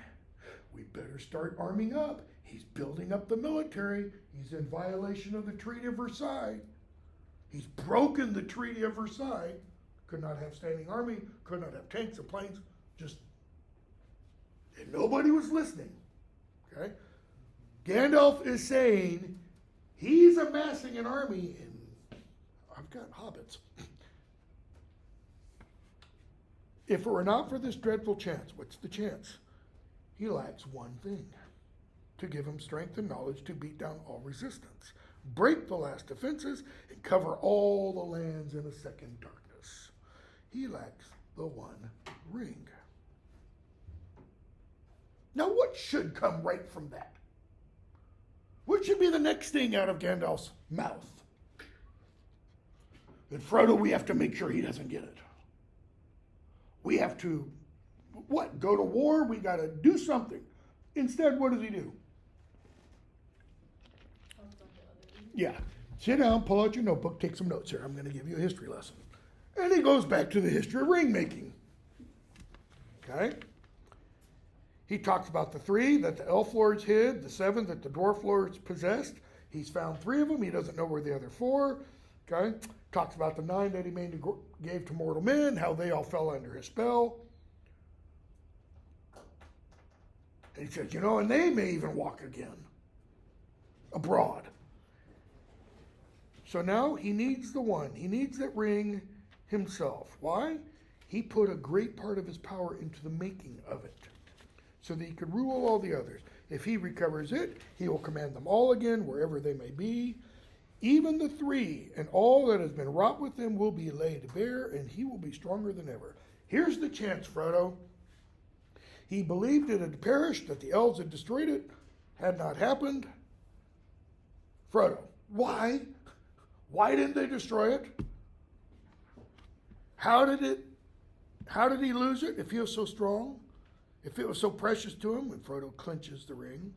We better start arming up. He's building up the military. He's in violation of the Treaty of Versailles. He's broken the Treaty of Versailles. Could not have standing army, could not have tanks and planes, just, and nobody was listening. Okay? Gandalf is saying he's amassing an army, and I've got hobbits. If it were not for this dreadful chance, what's the chance? He lacks one thing, to give him strength and knowledge to beat down all resistance, break the last defenses, and cover all the lands in a second darkness. He lacks the one ring. Now what should come right from that? What should be the next thing out of Gandalf's mouth? That Frodo, we have to make sure he doesn't get it. We have to, what, go to war? We got to do something. Instead, what does he do? Yeah, sit down, pull out your notebook, take some notes here. I'm going to give you a history lesson. And he goes back to the history of ring making. Okay? He talks about the 3 that the elf lords hid, the 7 that the dwarf lords possessed. He's found 3 of them. He doesn't know where the other 4. Okay? Talks about the 9 that he gave to mortal men, how they all fell under his spell. And he says, and they may even walk again abroad. So now he needs the one. He needs that ring himself. Why? He put a great part of his power into the making of it, so that he could rule all the others. If he recovers it, he will command them all again, wherever they may be. even the three, and all that has been wrought with them will be laid bare, and he will be stronger than ever. Here's the chance, Frodo. He believed it had perished, that the elves had destroyed it, had not happened. Frodo, why? Why didn't they destroy it? How did he lose it if he was so strong? If it was so precious to him? And Frodo clenches the ring.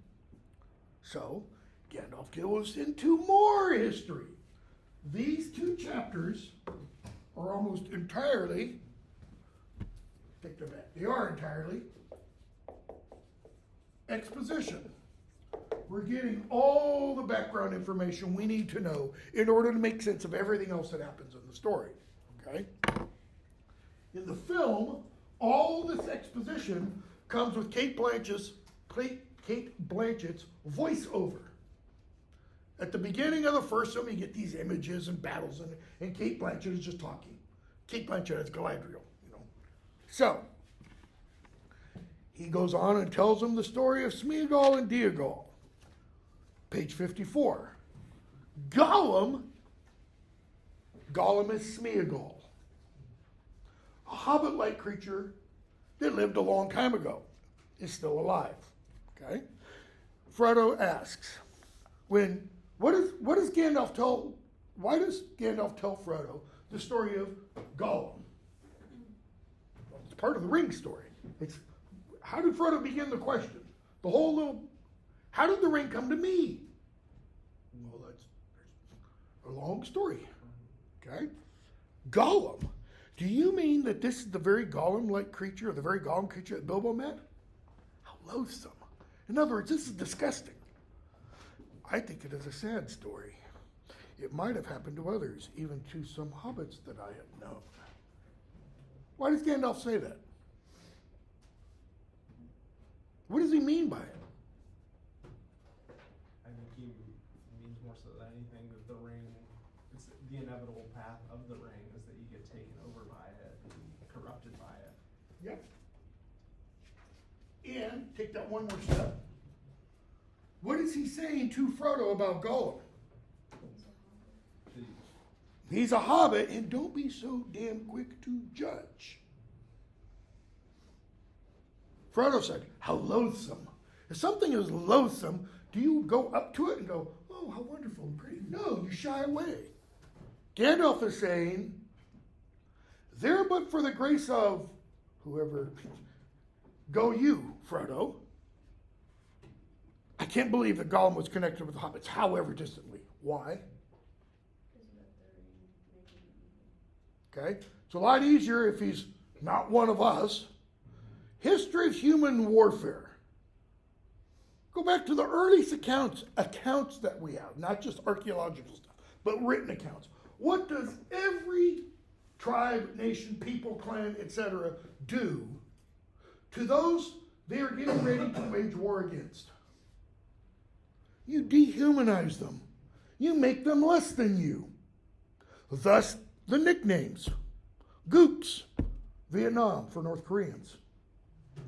So, Gandalf goes into more history. These 2 chapters are almost entirely, take them back, they are entirely exposition. We're getting all the background information we need to know in order to make sense of everything else that happens in the story. Okay? In the film, all this exposition comes with Kate Blanchett's voiceover. At the beginning of the first film, you get these images and battles, and Kate Blanchett is just talking. Kate Blanchett is Galadriel, So, he goes on and tells them the story of Smeagol and Diagal. Page 54. Gollum is Smeagol, a hobbit-like creature that lived a long time ago, is still alive. Okay? Frodo asks, why does Gandalf tell Frodo the story of Gollum? Well, it's part of the ring story. How did Frodo begin the question? How did the ring come to me? Well, that's a long story. Okay? Gollum. Do you mean that this is the very Gollum-like creature, or the very Gollum creature that Bilbo met? How loathsome. In other words, this is disgusting. I think it is a sad story. It might have happened to others, even to some hobbits that I have known. Why does Gandalf say that? What does he mean by it? I think he means more so than anything that the ring, it's the inevitable path of the ring is that you get taken over by it, and corrupted by it. Yep. And take that one more step. What is he saying to Frodo about Gollum? He's a hobbit, and don't be so damn quick to judge. Frodo said, how loathsome. If something is loathsome, do you go up to it and go, oh, how wonderful and pretty? No, you shy away. Gandalf is saying, there but for the grace of whoever, go you, Frodo. I can't believe that Gollum was connected with the hobbits, however distantly. Why? Okay, it's a lot easier if he's not one of us. History of human warfare. Go back to the earliest accounts that we have, not just archaeological stuff, but written accounts. What does every tribe, nation, people, clan, etc. do to those they are getting ready to wage war against? You dehumanize them. You make them less than you. Thus, the nicknames. Gooks, Vietnam for North Koreans.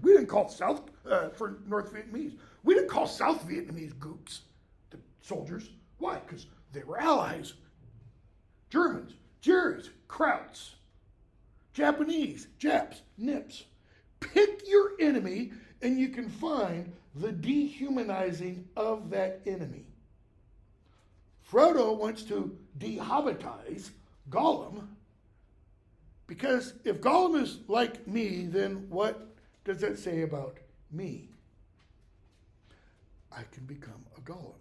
We didn't call for North Vietnamese. We didn't call South Vietnamese gooks, the soldiers. Why? Because they were allies. Germans, Jerry's, Krauts. Japanese, Japs, Nips. Pick your enemy and you can find the dehumanizing of that enemy. Frodo wants to dehobbitize Gollum because if Gollum is like me, then what does that say about me? I can become a Gollum.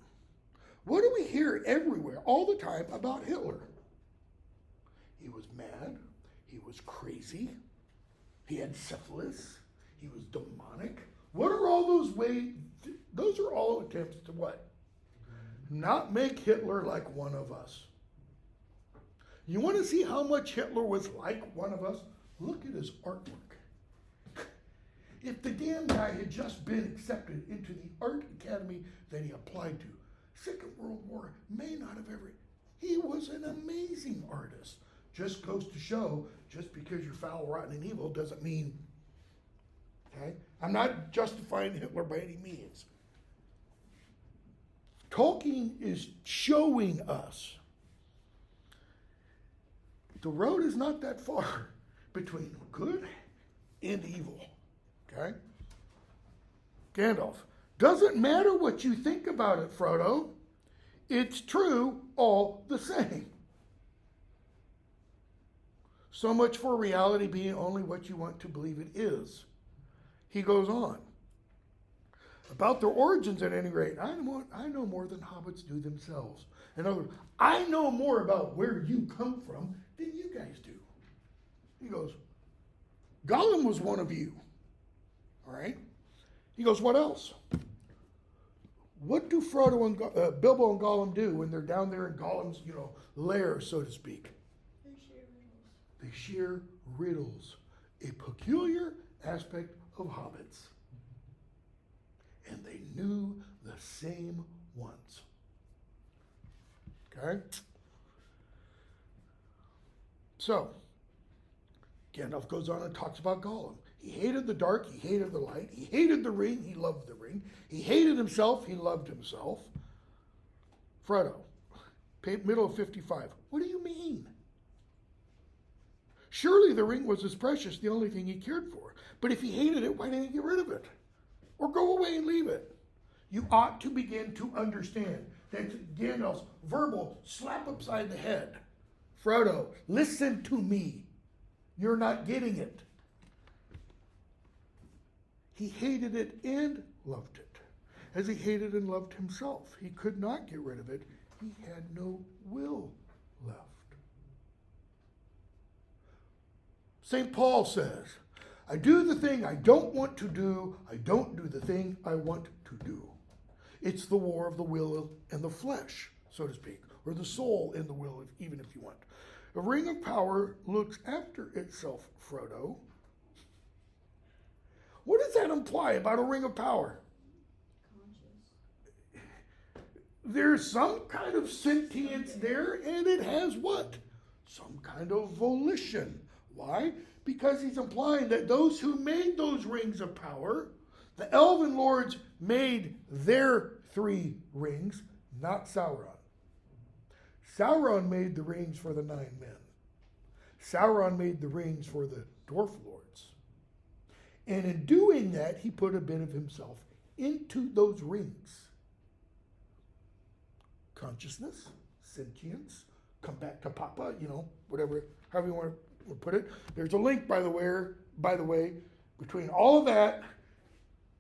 What do we hear everywhere, all the time, about Hitler? He was mad. He was crazy. He had syphilis. He was demonic. What are all those ways? Those are all attempts to what? Not make Hitler like one of us. You want to see how much Hitler was like one of us? Look at his artwork. If the damn guy had just been accepted into the art academy that he applied to, Second World War may not have ever. He was an amazing artist. Just goes to show, just because you're foul, rotten, and evil doesn't mean, okay? I'm not justifying Hitler by any means. Tolkien is showing us The road is not that far between good and evil. Okay? Gandalf, doesn't matter what you think about it, Frodo. It's true all the same. So much for reality being only what you want to believe it is. He goes on. About their origins, at any rate, I know more than hobbits do themselves. In other words, I know more about where you come from than you guys do. He goes, Gollum was one of you. All right? He goes, what else? What do Frodo and Bilbo and Gollum do when they're down there in Gollum's, lair, so to speak? They share riddles, a peculiar aspect of hobbits. And they knew the same ones. Okay? So, Gandalf goes on and talks about Gollum. He hated the dark, he hated the light, he hated the ring, he loved the ring. He hated himself, he loved himself. Frodo, middle of 55. What do you mean? Surely the ring was as precious, the only thing he cared for. But if he hated it, why didn't he get rid of it? Or go away and leave it? You ought to begin to understand. That's Gandalf's verbal slap upside the head. Frodo, listen to me. You're not getting it. He hated it and loved it. As he hated and loved himself. He could not get rid of it. He had no will left. St. Paul says, I do the thing I don't want to do. I don't do the thing I want to do. It's the war of the will and the flesh, so to speak, or the soul and the will, even if you want. A ring of power looks after itself, Frodo. What does that imply about a ring of power? Conscious. There's some kind of sentience there, and it has what? Some kind of volition. Why? Because he's implying that those who made those rings of power, the elven lords made their 3 rings, not Sauron. Sauron made the rings for the 9 men. Sauron made the rings for the dwarf lords. And in doing that, he put a bit of himself into those rings. Consciousness, sentience, come back to Papa, whatever, however you want to put it. There's a link, by the way, between all of that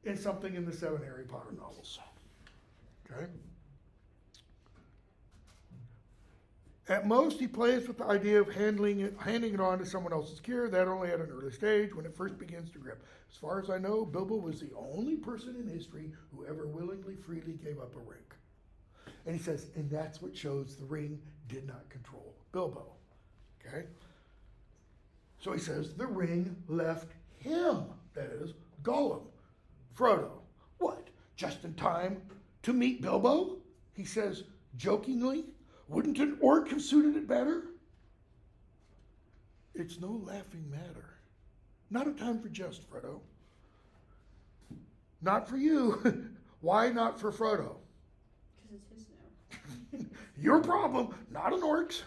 and something in the 7 Harry Potter novels. Okay? At most, he plays with the idea of handing it on to someone else's care. That only at an early stage when it first begins to grip. As far as I know, Bilbo was the only person in history who ever willingly, freely gave up a ring. And he says, and that's what shows the ring did not control Bilbo. Okay? So he says, the ring left him, that is, Gollum. Frodo, what, just in time to meet Bilbo? He says, jokingly, wouldn't an orc have suited it better? It's no laughing matter. Not a time for jest, Frodo. Not for you. Why not for Frodo? Because it's his now. Your problem, not an orc's.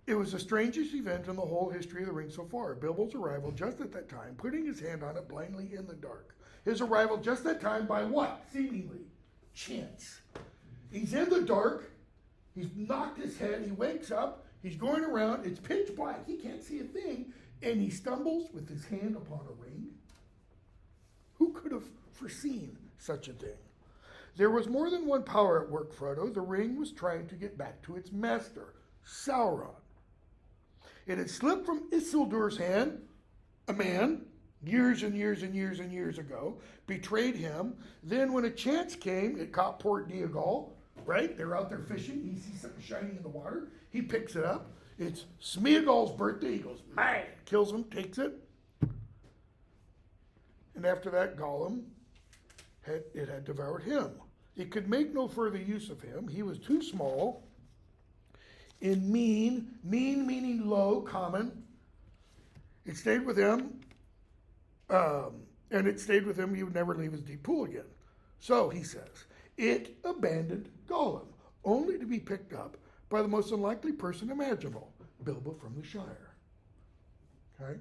It was the strangest event in the whole history of the ring so far. Bilbo's arrival just at that time, putting his hand on it blindly in the dark. His arrival just that time by what? Seemingly chance. He's in the dark. He's knocked his head. He wakes up. He's going around. It's pitch black. He can't see a thing. And he stumbles with his hand upon a ring. Who could have foreseen such a thing? There was more than one power at work, Frodo. The ring was trying to get back to its master, Sauron. It had slipped from Isildur's hand. A man, years and years and years and years ago, betrayed him. Then when a chance came, it caught poor Diagal, right? They're out there fishing. He sees something shiny in the water. He picks it up. It's Smeagol's birthday. He goes, man, kills him, takes it. And after that, Gollum, had devoured him. It could make no further use of him. He was too small and mean meaning low, common. It stayed with him, and it stayed with him. He would never leave his deep pool again. So, he says, it abandoned Gollum, only to be picked up by the most unlikely person imaginable. Bilbo from the Shire. Okay?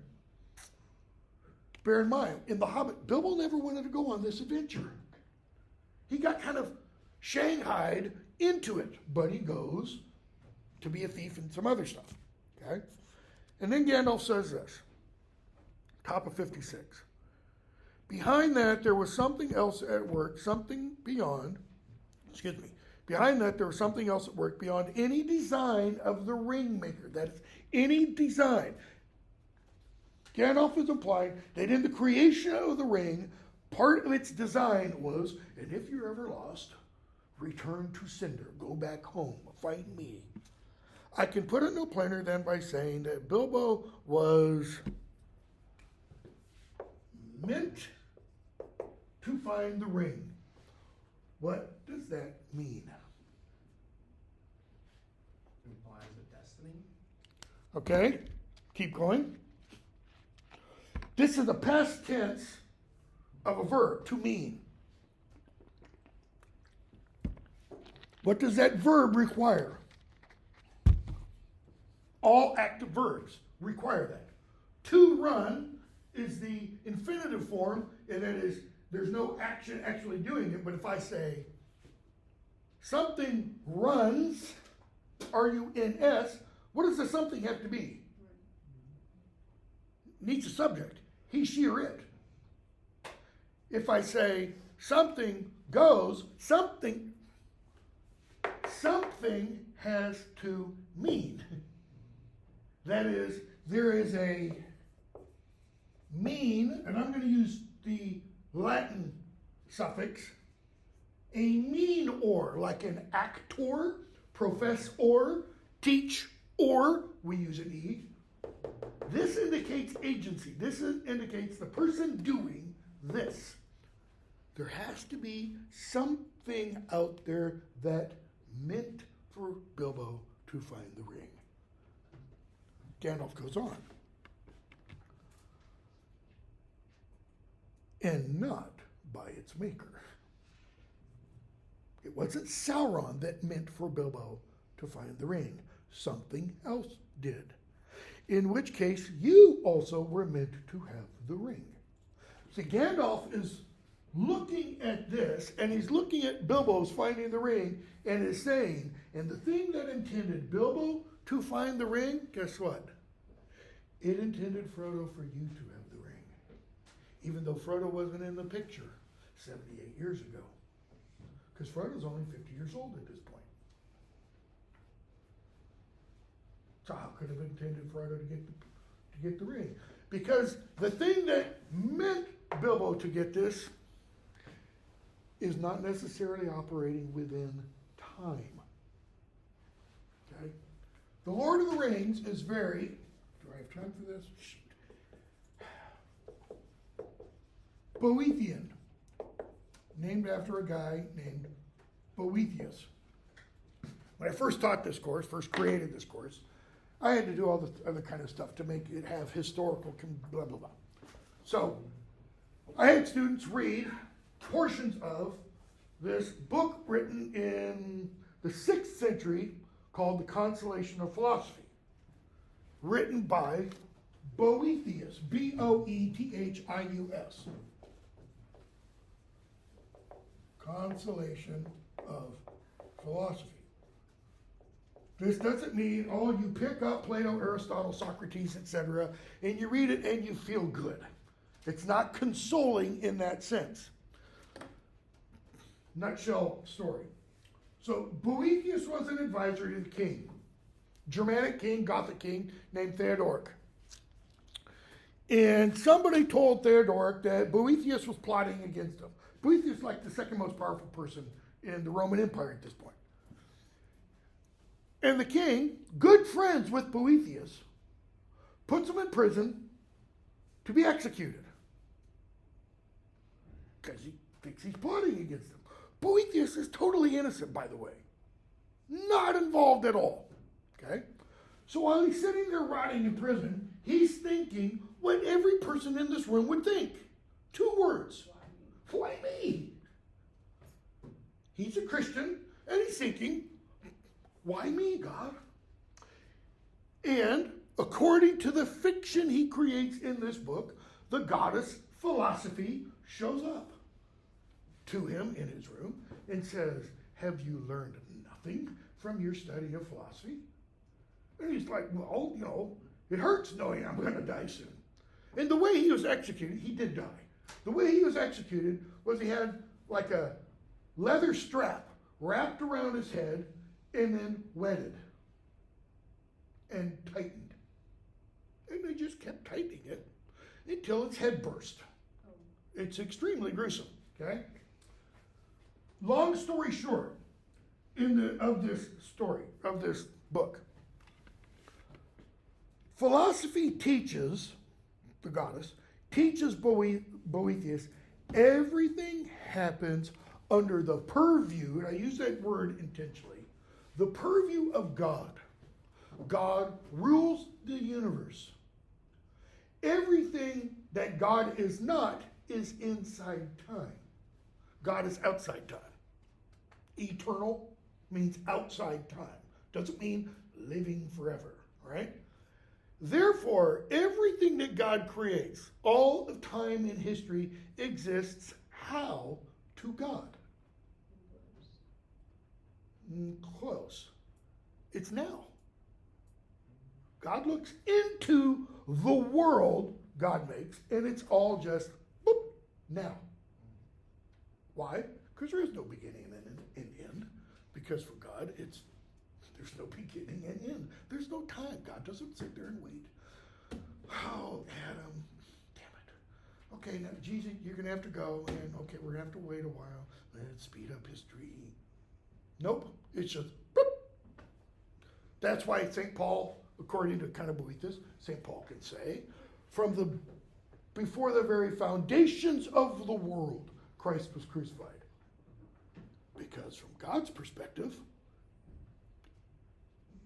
Bear in mind, in The Hobbit, Bilbo never wanted to go on this adventure. He got kind of shanghaied into it, but he goes to be a thief and some other stuff. Okay? And then Gandalf says this, top of 56. Behind that, there was something else at work, something beyond, behind that, there was something else at work beyond any design of the ring maker. That is, any design. Gandalf is implying that in the creation of the ring, part of its design was, and if you're ever lost, return to Cinder, go back home, find me. I can put it no plainer than by saying that Bilbo was meant to find the ring. What does that mean? Implies a destiny. Okay, keep going. This is the past tense of a verb, to mean. What does that verb require? All active verbs require that. To run is the infinitive form, and that is, there's no action actually doing it, but if I say, something runs, R-U-N-S, what does the something have to be? Needs a subject. He, she, or it. If I say, something goes, something has to mean. That is, there is a mean, and I'm going to use the Latin suffix, a mean or, like an actor, profess or, teach or, we use an E. This indicates agency. This indicates the person doing this. There has to be something out there that meant for Bilbo to find the ring. Gandalf goes on. And not by its maker. It wasn't Sauron that meant for Bilbo to find the ring. Something else did. In which case, you also were meant to have the ring. See, Gandalf is looking at this, and he's looking at Bilbo's finding the ring, and is saying, and the thing that intended Bilbo to find the ring, guess what? It intended Frodo for you to have the ring. Even though Frodo wasn't in the picture 78 years ago. Because Frodo's only 50 years old at this point. So how could it have intended Frodo to get the ring? Because the thing that meant Bilbo to get this is not necessarily operating within time. Okay? The Lord of the Rings is very... Do I have time for this? Boethian. Named after a guy named Boethius. When I first taught this course, first created this course, I had to do all the other kind of stuff to make it have historical blah, blah, blah. So I had students read portions of this book written in the 6th century called The Consolation of Philosophy, written by Boethius, B-O-E-T-H-I-U-S. Consolation of Philosophy. This doesn't mean, oh, you pick up Plato, Aristotle, Socrates, etc., and you read it and you feel good. It's not consoling in that sense. Nutshell story. So Boethius was an advisor to the king, Germanic king, Gothic king, named Theodoric. And somebody told Theodoric that Boethius was plotting against him. Boethius was like the second most powerful person in the Roman Empire at this point. And the king, good friends with Boethius, puts him in prison to be executed. Because he thinks he's plotting against him. Boethius is totally innocent, by the way. Not involved at all. Okay? So while he's sitting there rotting in prison, he's thinking what every person in this room would think. 2 words. Why me? He's a Christian, and he's thinking, why me, God? And according to the fiction he creates in this book, the goddess philosophy shows up to him in his room and says, have you learned nothing from your study of philosophy? And he's like, well, it hurts knowing I'm going to die soon. And the way he was executed, he did die. The way he was executed was he had like a leather strap wrapped around his head and then wetted and tightened. And they just kept tightening it until its head burst. It's extremely gruesome, okay? Long story short, of this book, philosophy teaches, the goddess, teaches Boethius, everything happens under the purview, and I use that word intentionally, the purview of God. God rules the universe. Everything that God is not is inside time. God is outside time. Eternal means outside time. Doesn't mean living forever, right? Therefore, everything that God creates, all of time in history, exists how? To God. Close. It's now. God looks into the world God makes, and it's all just boop, now. Why? Because there is no beginning and end. Because for God, there's no beginning and end. There's no time. God doesn't sit there and wait. Oh, Adam, damn it. Okay, now, Jesus, you're going to have to go, and okay, we're going to have to wait a while. Let's speed up history. Nope, it's just boop. That's why St. Paul, according to kind of Boethius, St. Paul can say, before the very foundations of the world, Christ was crucified. Because from God's perspective,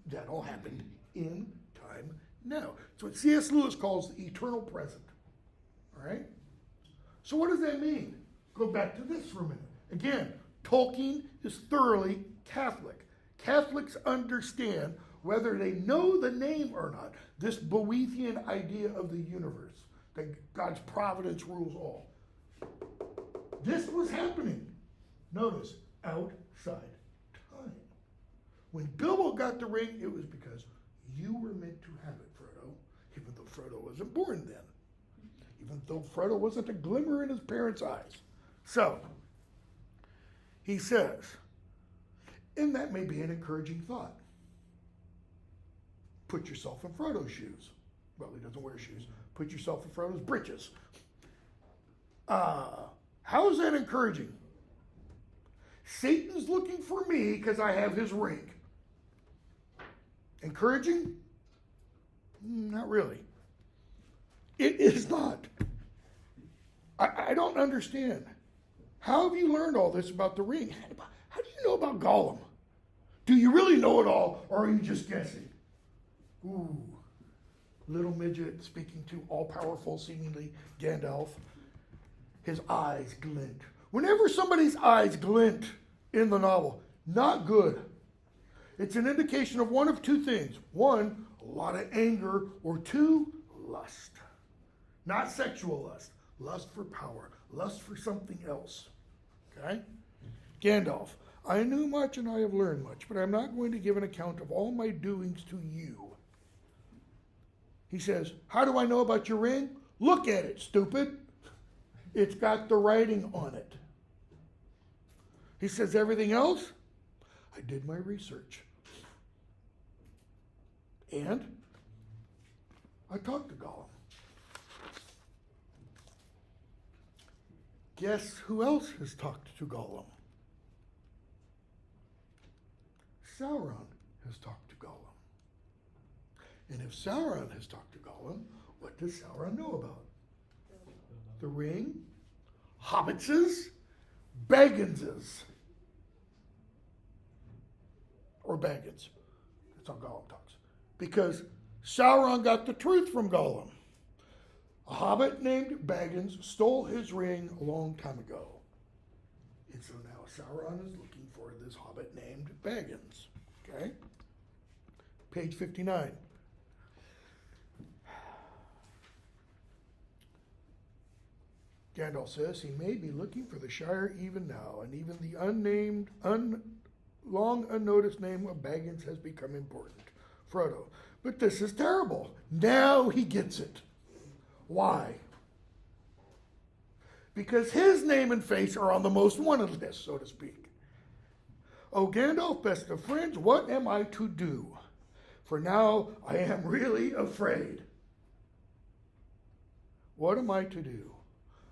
that all happened in time now. It's what C.S. Lewis calls the eternal present. All right? So what does that mean? Go back to this for a minute. Again, Tolkien is thoroughly Catholic. Catholics understand, whether they know the name or not, this Boethian idea of the universe, that God's providence rules all. This was happening, notice, outside time. When Bilbo got the ring, it was because you were meant to have it, Frodo, even though Frodo wasn't born then. Even though Frodo wasn't a glimmer in his parents' eyes. So, he says, and that may be an encouraging thought. Put yourself in Frodo's shoes. Well, he doesn't wear shoes. Put yourself in Frodo's breeches. How is that encouraging? Satan's looking for me because I have his ring. Encouraging? Not really. It is not. I don't understand. How have you learned all this about the ring? How do you know about Gollum? Do you really know it all, or are you just guessing? Ooh, little midget speaking to all-powerful, seemingly Gandalf. His eyes glint. Whenever somebody's eyes glint in the novel, not good. It's an indication of one of two things. One, a lot of anger, or two, lust. Not sexual lust. Lust for power. Lust for something else. Okay? Gandalf, I knew much and I have learned much, but I'm not going to give an account of all my doings to you. He says, how do I know about your ring? Look at it, stupid. It's got the writing on it. He says, everything else? I did my research. And I talked to Gollum. Guess who else has talked to Gollum? Sauron has talked to Gollum. And if Sauron has talked to Gollum, what does Sauron know about? The ring, hobbitses, Bagginses. Or Baggins. That's how Gollum talks. Because Sauron got the truth from Gollum. A hobbit named Baggins stole his ring a long time ago. And so now Sauron is looking for this hobbit named Baggins. Okay? Page 59. Gandalf says he may be looking for the Shire even now, and even the long unnoticed name of Baggins has become important. Frodo. But this is terrible. Now he gets it. Why? Because his name and face are on the most wanted list, so to speak. Oh, Gandalf, best of friends, what am I to do? For now I am really afraid. What am I to do?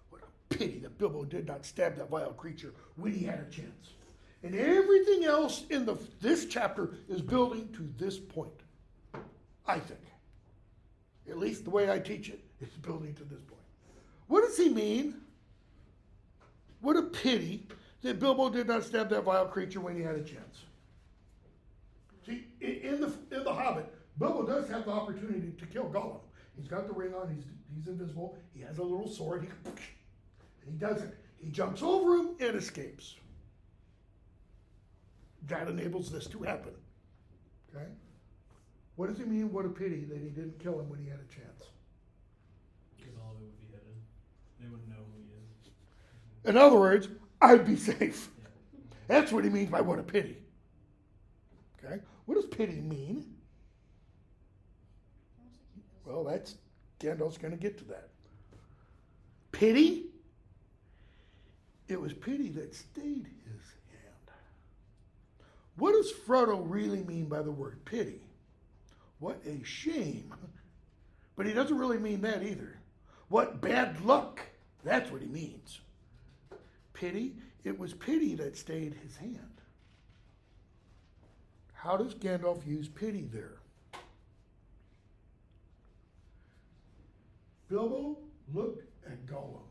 What a pity that Bilbo did not stab that vile creature when he had a chance. And everything else in this chapter is building to this point, I think. At least the way I teach it is building to this point. What does he mean? What a pity that Bilbo did not stab that vile creature when he had a chance. See, in the Hobbit, Bilbo does have the opportunity to kill Gollum. He's got the ring on, he's invisible, he has a little sword, and he doesn't. He jumps over him and escapes. That enables this to happen. Okay? What does he mean, what a pity that he didn't kill him when he had a chance? Because all of it would be hidden. They wouldn't know who he is. In other words, I'd be safe. Yeah. That's what he means by what a pity. Okay? What does pity mean? Well, that's Gandalf's going to get to that. Pity? It was pity that stayed his hand. What does Frodo really mean by the word pity? What a shame. But he doesn't really mean that either. What bad luck. That's what he means. Pity? It was pity that stayed his hand. How does Gandalf use pity there? Bilbo looked at Gollum.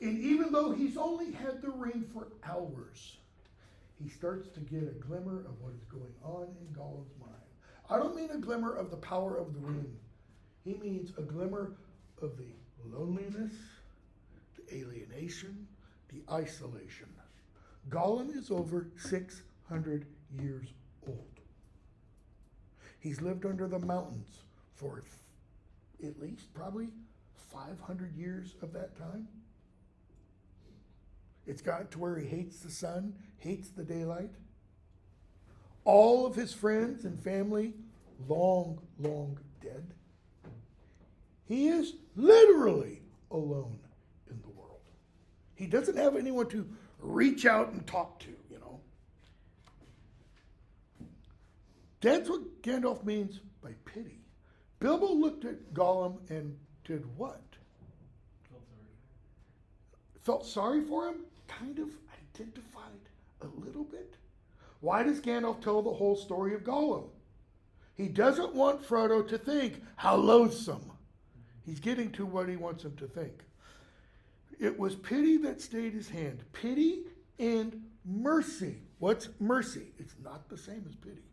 And even though he's only had the ring for hours, he starts to get a glimmer of what is going on in Gollum's mind. I don't mean a glimmer of the power of the ring. He means a glimmer of the loneliness, the alienation, the isolation. Gollum is over 600 years old. He's lived under the mountains for at least probably 500 years of that time. It's gotten to where he hates the sun, hates the daylight. All of his friends and family long, long dead. He is literally alone in the world. He doesn't have anyone to reach out and talk to, you know. That's what Gandalf means by pity. Bilbo looked at Gollum and did what? Felt sorry for him? Kind of identified a little bit. Why does Gandalf tell the whole story of Gollum? He doesn't want Frodo to think how loathsome. He's getting to what he wants him to think. It was pity that stayed his hand. Pity and mercy. What's mercy? It's not the same as pity.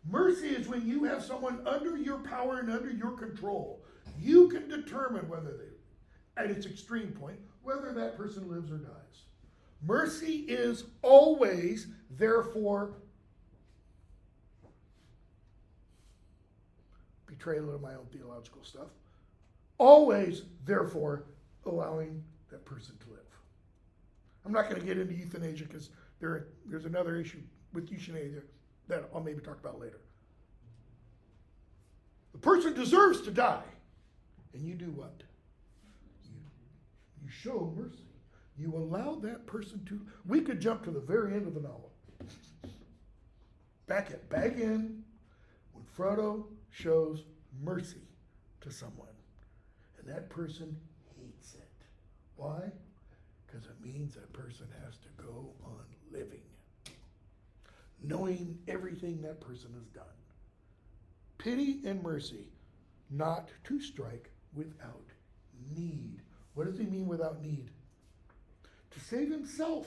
Mercy is when you have someone under your power and under your control. You can determine whether they, at its extreme point, whether that person lives or dies. Mercy is always, therefore, betrayal of my own theological stuff, always, therefore, allowing that person to live. I'm not going to get into euthanasia because there's another issue with euthanasia that I'll maybe talk about later. The person deserves to die, and you do what? You show mercy. You allow that person to... We could jump to the very end of the novel. Back in, when Frodo shows mercy to someone, and that person hates it. Why? Because it means that person has to go on living, knowing everything that person has done. Pity and mercy, not to strike without need. What does he mean without need? To save himself.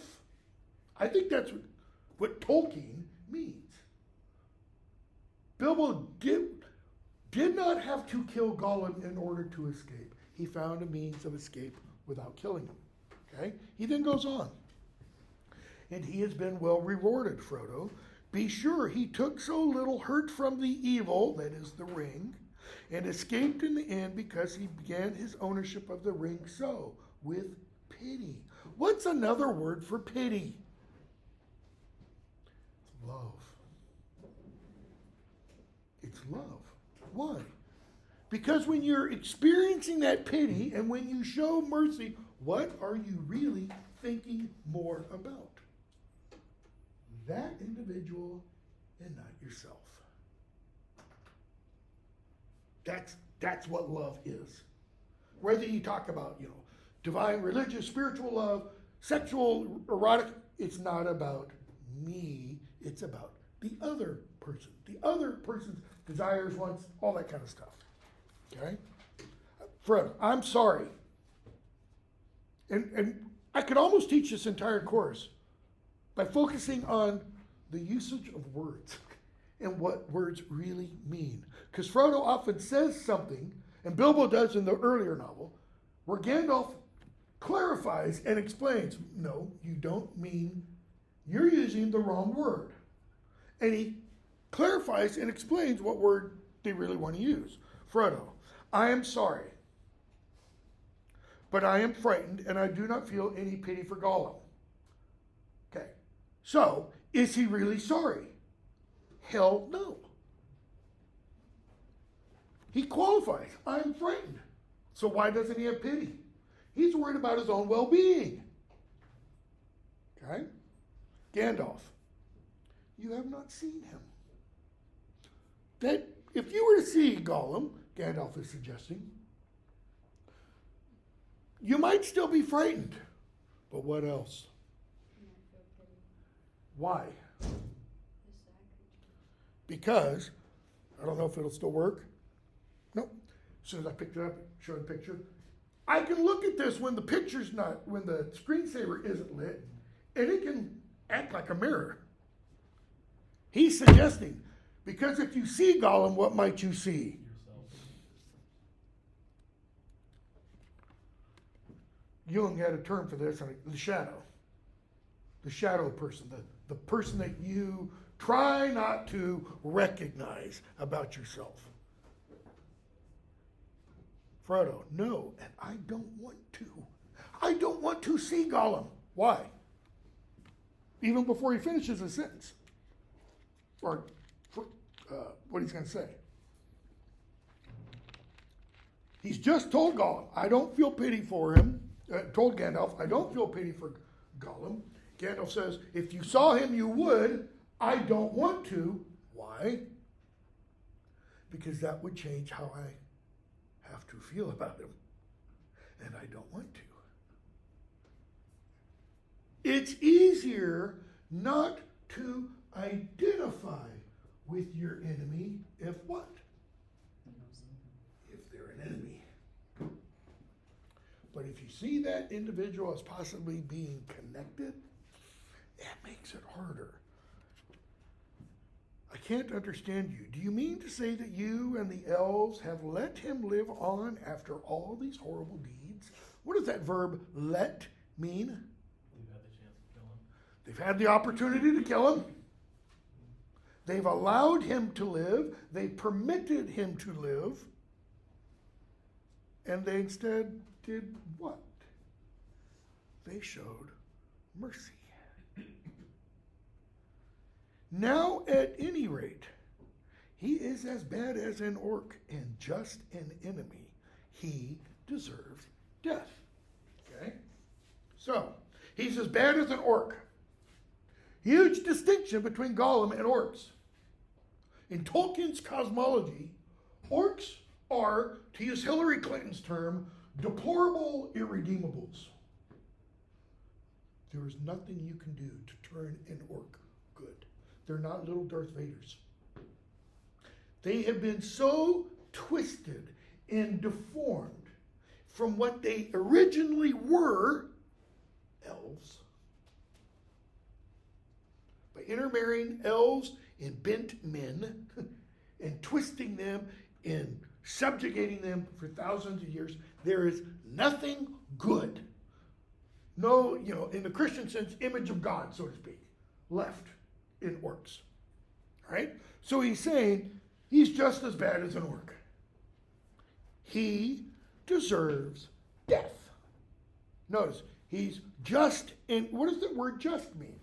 I think that's what Tolkien means. Bilbo did not have to kill Gollum in order to escape. He found a means of escape without killing him. Okay? He then goes on. And he has been well rewarded, Frodo. Be sure he took so little hurt from the evil, that is the ring, and escaped in the end because he began his ownership of the ring so, with pity. What's another word for pity? Love. It's love. Why? Because when you're experiencing that pity and when you show mercy, what are you really thinking more about? That individual and not yourself. That's what love is. Whether you talk about, divine, religious, spiritual love, sexual, erotic, it's not about me. It's about the other person. The other person's desires, wants, all that kind of stuff. Okay? Fred, I'm sorry. And I could almost teach this entire course by focusing on the usage of words and what words really mean. Because Frodo often says something, and Bilbo does in the earlier novel, where Gandalf clarifies and explains, no, you don't mean, you're using the wrong word. And he clarifies and explains what word they really want to use. Frodo, I am sorry, but I am frightened and I do not feel any pity for Gollum. Okay, so is he really sorry? Hell no. He qualifies, I'm frightened. So why doesn't he have pity? He's worried about his own well-being. Okay? Gandalf, you have not seen him. That if you were to see Gollum, Gandalf is suggesting, you might still be frightened. But what else? You might feel pity. Why? The sad creature. Because, I don't know if it'll still work. Nope. As soon as I picked it up, showed the picture. I can look at this when the picture's not, when the screensaver isn't lit, and it can act like a mirror. He's suggesting, because if you see Gollum, what might you see? Yourself. Jung had a term for this, the shadow. The shadow person, the person that you try not to recognize about yourself. Frodo, no, and I don't want to. I don't want to see Gollum. Why? Even before he finishes his sentence. Or what he's going to say. He's just told Gollum, I don't feel pity for him. Told Gandalf, I don't feel pity for Gollum. Gandalf says, if you saw him, you would. I don't want to. Why? Because that would change how I have to feel about him. And I don't want to. It's easier not to identify with your enemy if what? If they're an enemy. But if you see that individual as possibly being connected, it makes it harder. I can't understand you. Do you mean to say that you and the elves have let him live on after all these horrible deeds? What does that verb let mean? They've had the chance to kill him. They've had the opportunity to kill him. They've allowed him to live. They permitted him to live. And they instead did what? They showed mercy. Now, at any rate, he is as bad as an orc and just an enemy. He deserves death. Okay? So, he's as bad as an orc. Huge distinction between Gollum and orcs. In Tolkien's cosmology, orcs are, to use Hillary Clinton's term, deplorable irredeemables. There is nothing you can do to turn an orc good. They're not little Darth Vaders. They have been so twisted and deformed from what they originally were, elves. By intermarrying elves and bent men and twisting them and subjugating them for thousands of years, there is nothing good. No, in the Christian sense, image of God, so to speak, left in orcs. All right? So he's saying he's just as bad as an orc. he deserves death. Notice, he's just in, what does the word just mean?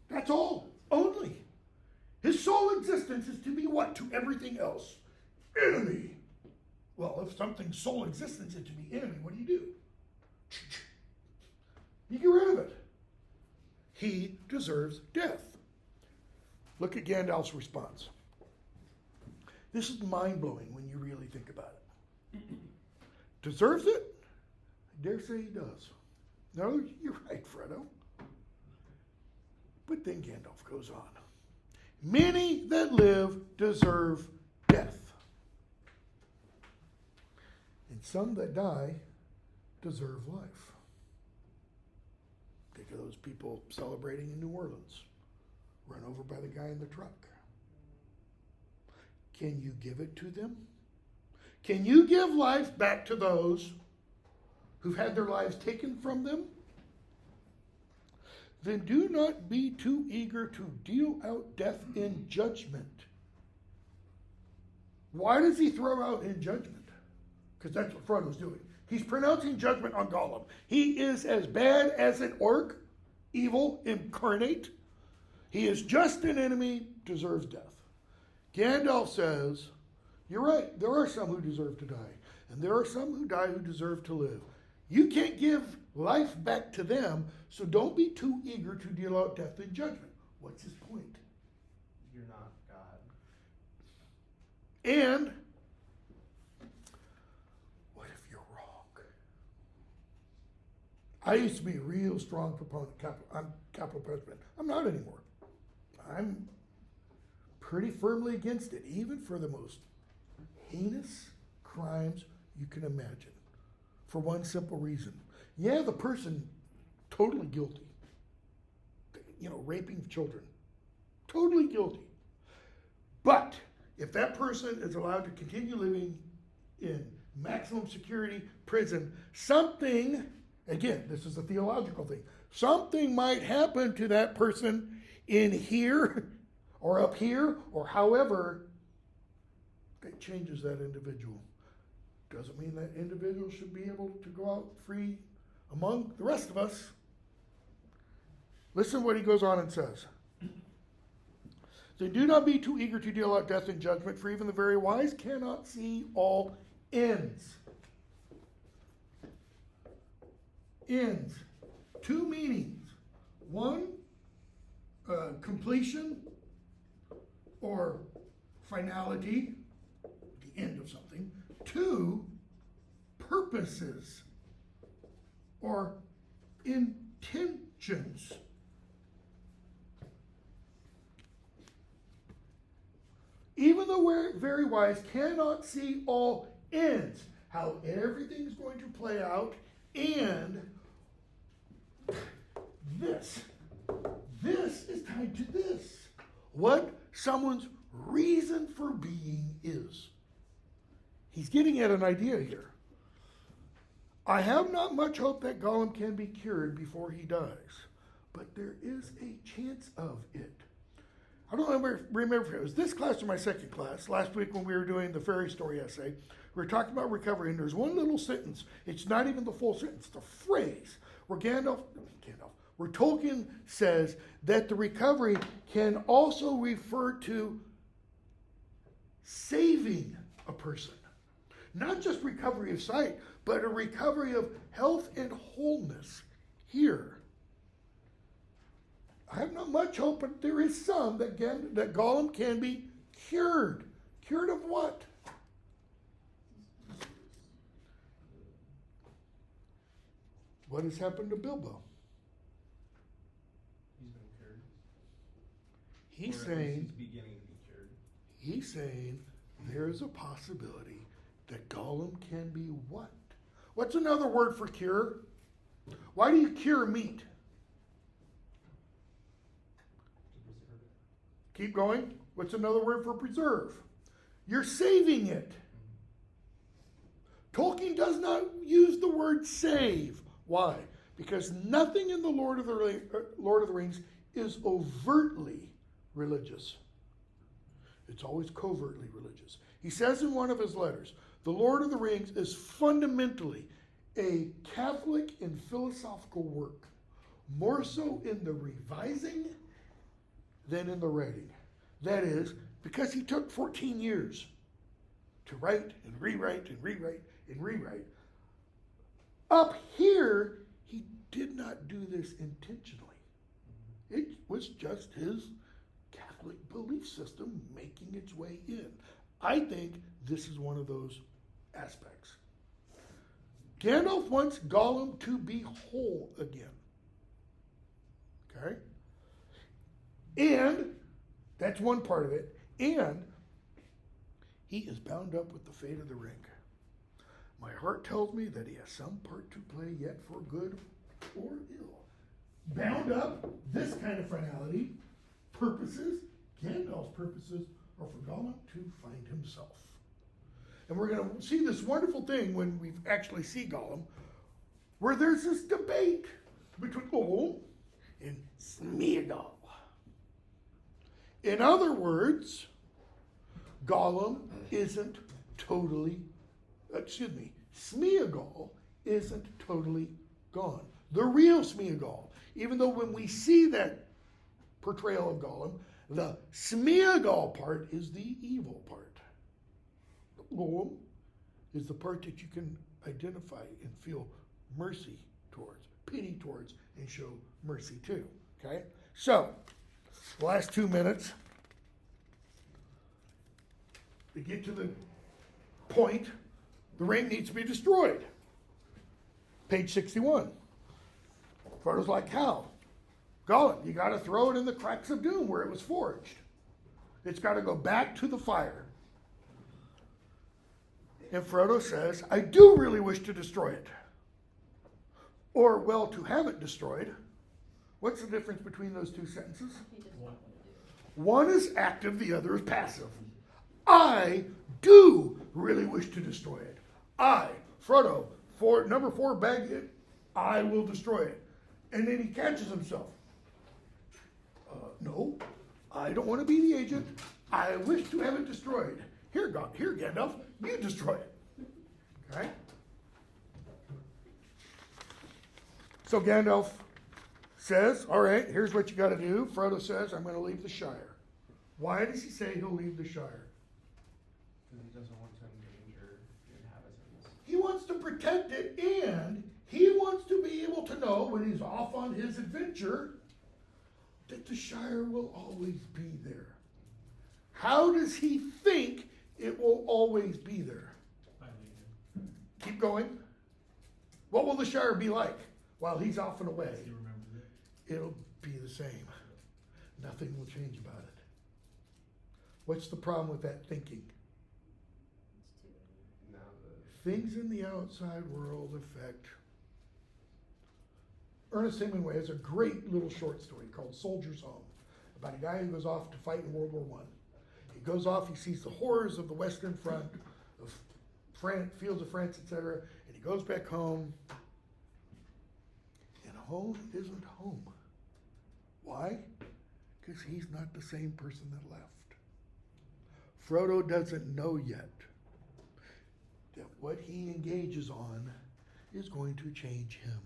That's all, only. His sole existence is to be what? To everything else? Enemy. Well, if something's sole existence is to be enemy, what do? You get rid of it. He deserves death. Look at Gandalf's response. This is mind-blowing when you really think about it. Deserves it? I dare say he does. No, you're right, Frodo. But then Gandalf goes on. Many that live deserve death. And some that die deserve life. Think of those people celebrating in New Orleans, run over by the guy in the truck. Can you give it to them? Can you give life back to those who've had their lives taken from them? Then do not be too eager to deal out death in judgment. Why does he throw out in judgment? Because that's what Frodo's doing. He's pronouncing judgment on Gollum. He is as bad as an orc, evil incarnate. He is just an enemy, deserves death. Gandalf says, you're right, there are some who deserve to die, and there are some who die who deserve to live. You can't give life back to them, so don't be too eager to deal out death in judgment. What's his point? You're not God. And what if you're wrong? I used to be a real strong proponent of capital punishment. I'm not anymore. I'm pretty firmly against it, even for the most heinous crimes you can imagine. For one simple reason. Yeah, the person totally guilty. Raping children. Totally guilty. But if that person is allowed to continue living in maximum security prison, something, again, this is a theological thing, something might happen to that person in here or up here or however that changes that individual. Doesn't mean that individual should be able to go out free among the rest of us. Listen what he goes on and says. Then do not be too eager to deal out death in judgment, for even the very wise cannot see all ends. Ends. Two meanings. One, completion or finality, the end of something. Two, purposes or intentions. Even the very wise cannot see all ends, how everything's going to play out, and this is tied to this. What someone's reason for being is. He's getting at an idea here. I have not much hope that Gollum can be cured before he dies, but there is a chance of it. I don't remember if it was this class or my second class, last week when we were doing the fairy story essay. We were talking about recovery, and there's one little sentence. It's not even the full sentence, the phrase, where where Tolkien says that the recovery can also refer to saving a person. Not just recovery of sight, but a recovery of health and wholeness here. I have not much hope, but there is some that Gollum can be cured. Cured of what? What has happened to Bilbo? He's been cured. He's Or at least saying, he's beginning to be cured. he's saying there is a possibility that Gollum can be what? What's another word for cure? Why do you cure meat? Keep going. What's another word for preserve? You're saving it. Tolkien does not use the word save. Why? Because nothing in the Lord of the Rings is overtly religious. It's always covertly religious. He says in one of his letters, The Lord of the Rings is fundamentally a Catholic and philosophical work, more so in the revising than in the writing. That is, because he took 14 years to write and rewrite and rewrite and rewrite. Up here, he did not do this intentionally. It was just his Catholic belief system making its way in. I think this is one of those aspects. Gandalf wants Gollum to be whole again. Okay? And that's one part of it. And he is bound up with the fate of the ring. My heart tells me that he has some part to play yet for good or ill. Bound up, this kind of finality, purposes, Gandalf's purposes are for Gollum to find himself. And we're going to see this wonderful thing when we actually see Gollum, where there's this debate between Gollum and Smeagol. In other words, Gollum isn't totally, Smeagol isn't totally gone. The real Smeagol, even though when we see that portrayal of Gollum, the Smeagol part is the evil part. Gollum is the part that you can identify and feel mercy towards, pity towards, and show mercy to. Okay? So, the last 2 minutes, to get to the point, the ring needs to be destroyed. Page 61. Frodo's like, how? Gollum, you got to throw it in the cracks of doom where it was forged. It's got to go back to the fire. And Frodo says, I do really wish to destroy it. Or, well, to have it destroyed. What's the difference between those two sentences? He doesn't want to do it. One is active, the other is passive. I do really wish to destroy it. I, Frodo, number 4, bag it, I will destroy it. And then he catches himself. No, I don't want to be the agent. I wish to have it destroyed. Here, Gandalf, you destroy it. Okay? So Gandalf says, all right, here's what you got to do. Frodo says, I'm going to leave the Shire. Why does he say he'll leave the Shire? Because he doesn't want to endanger the inhabitants. He wants to protect it, and he wants to be able to know when he's off on his adventure that the Shire will always be there. How does he think it will always be there? By leaving. Keep going. What will the Shire be like while he's off and away? He remembers it. It'll be the same. Nothing will change about it. What's the problem with that thinking? It's too late. Now the Things in the outside world affect. Ernest Hemingway has a great little short story called Soldier's Home about a guy who goes off to fight in World War I. He goes off, he sees the horrors of the Western Front, of France, fields of France, etc., and he goes back home, and home isn't home. Why? Because he's not the same person that left. Frodo doesn't know yet that what he engages on is going to change him.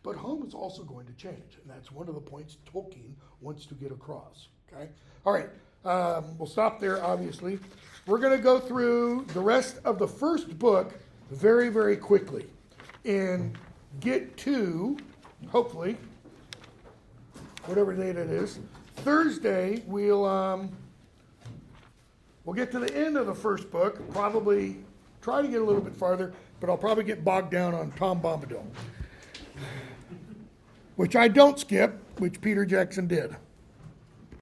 But home is also going to change, and that's one of the points Tolkien wants to get across. Okay? All right, we'll stop there, obviously. We're going to go through the rest of the first book very, very quickly and get to, hopefully, whatever date it is, Thursday, we'll get to the end of the first book, probably try to get a little bit farther, but I'll probably get bogged down on Tom Bombadil, which I don't skip, which Peter Jackson did.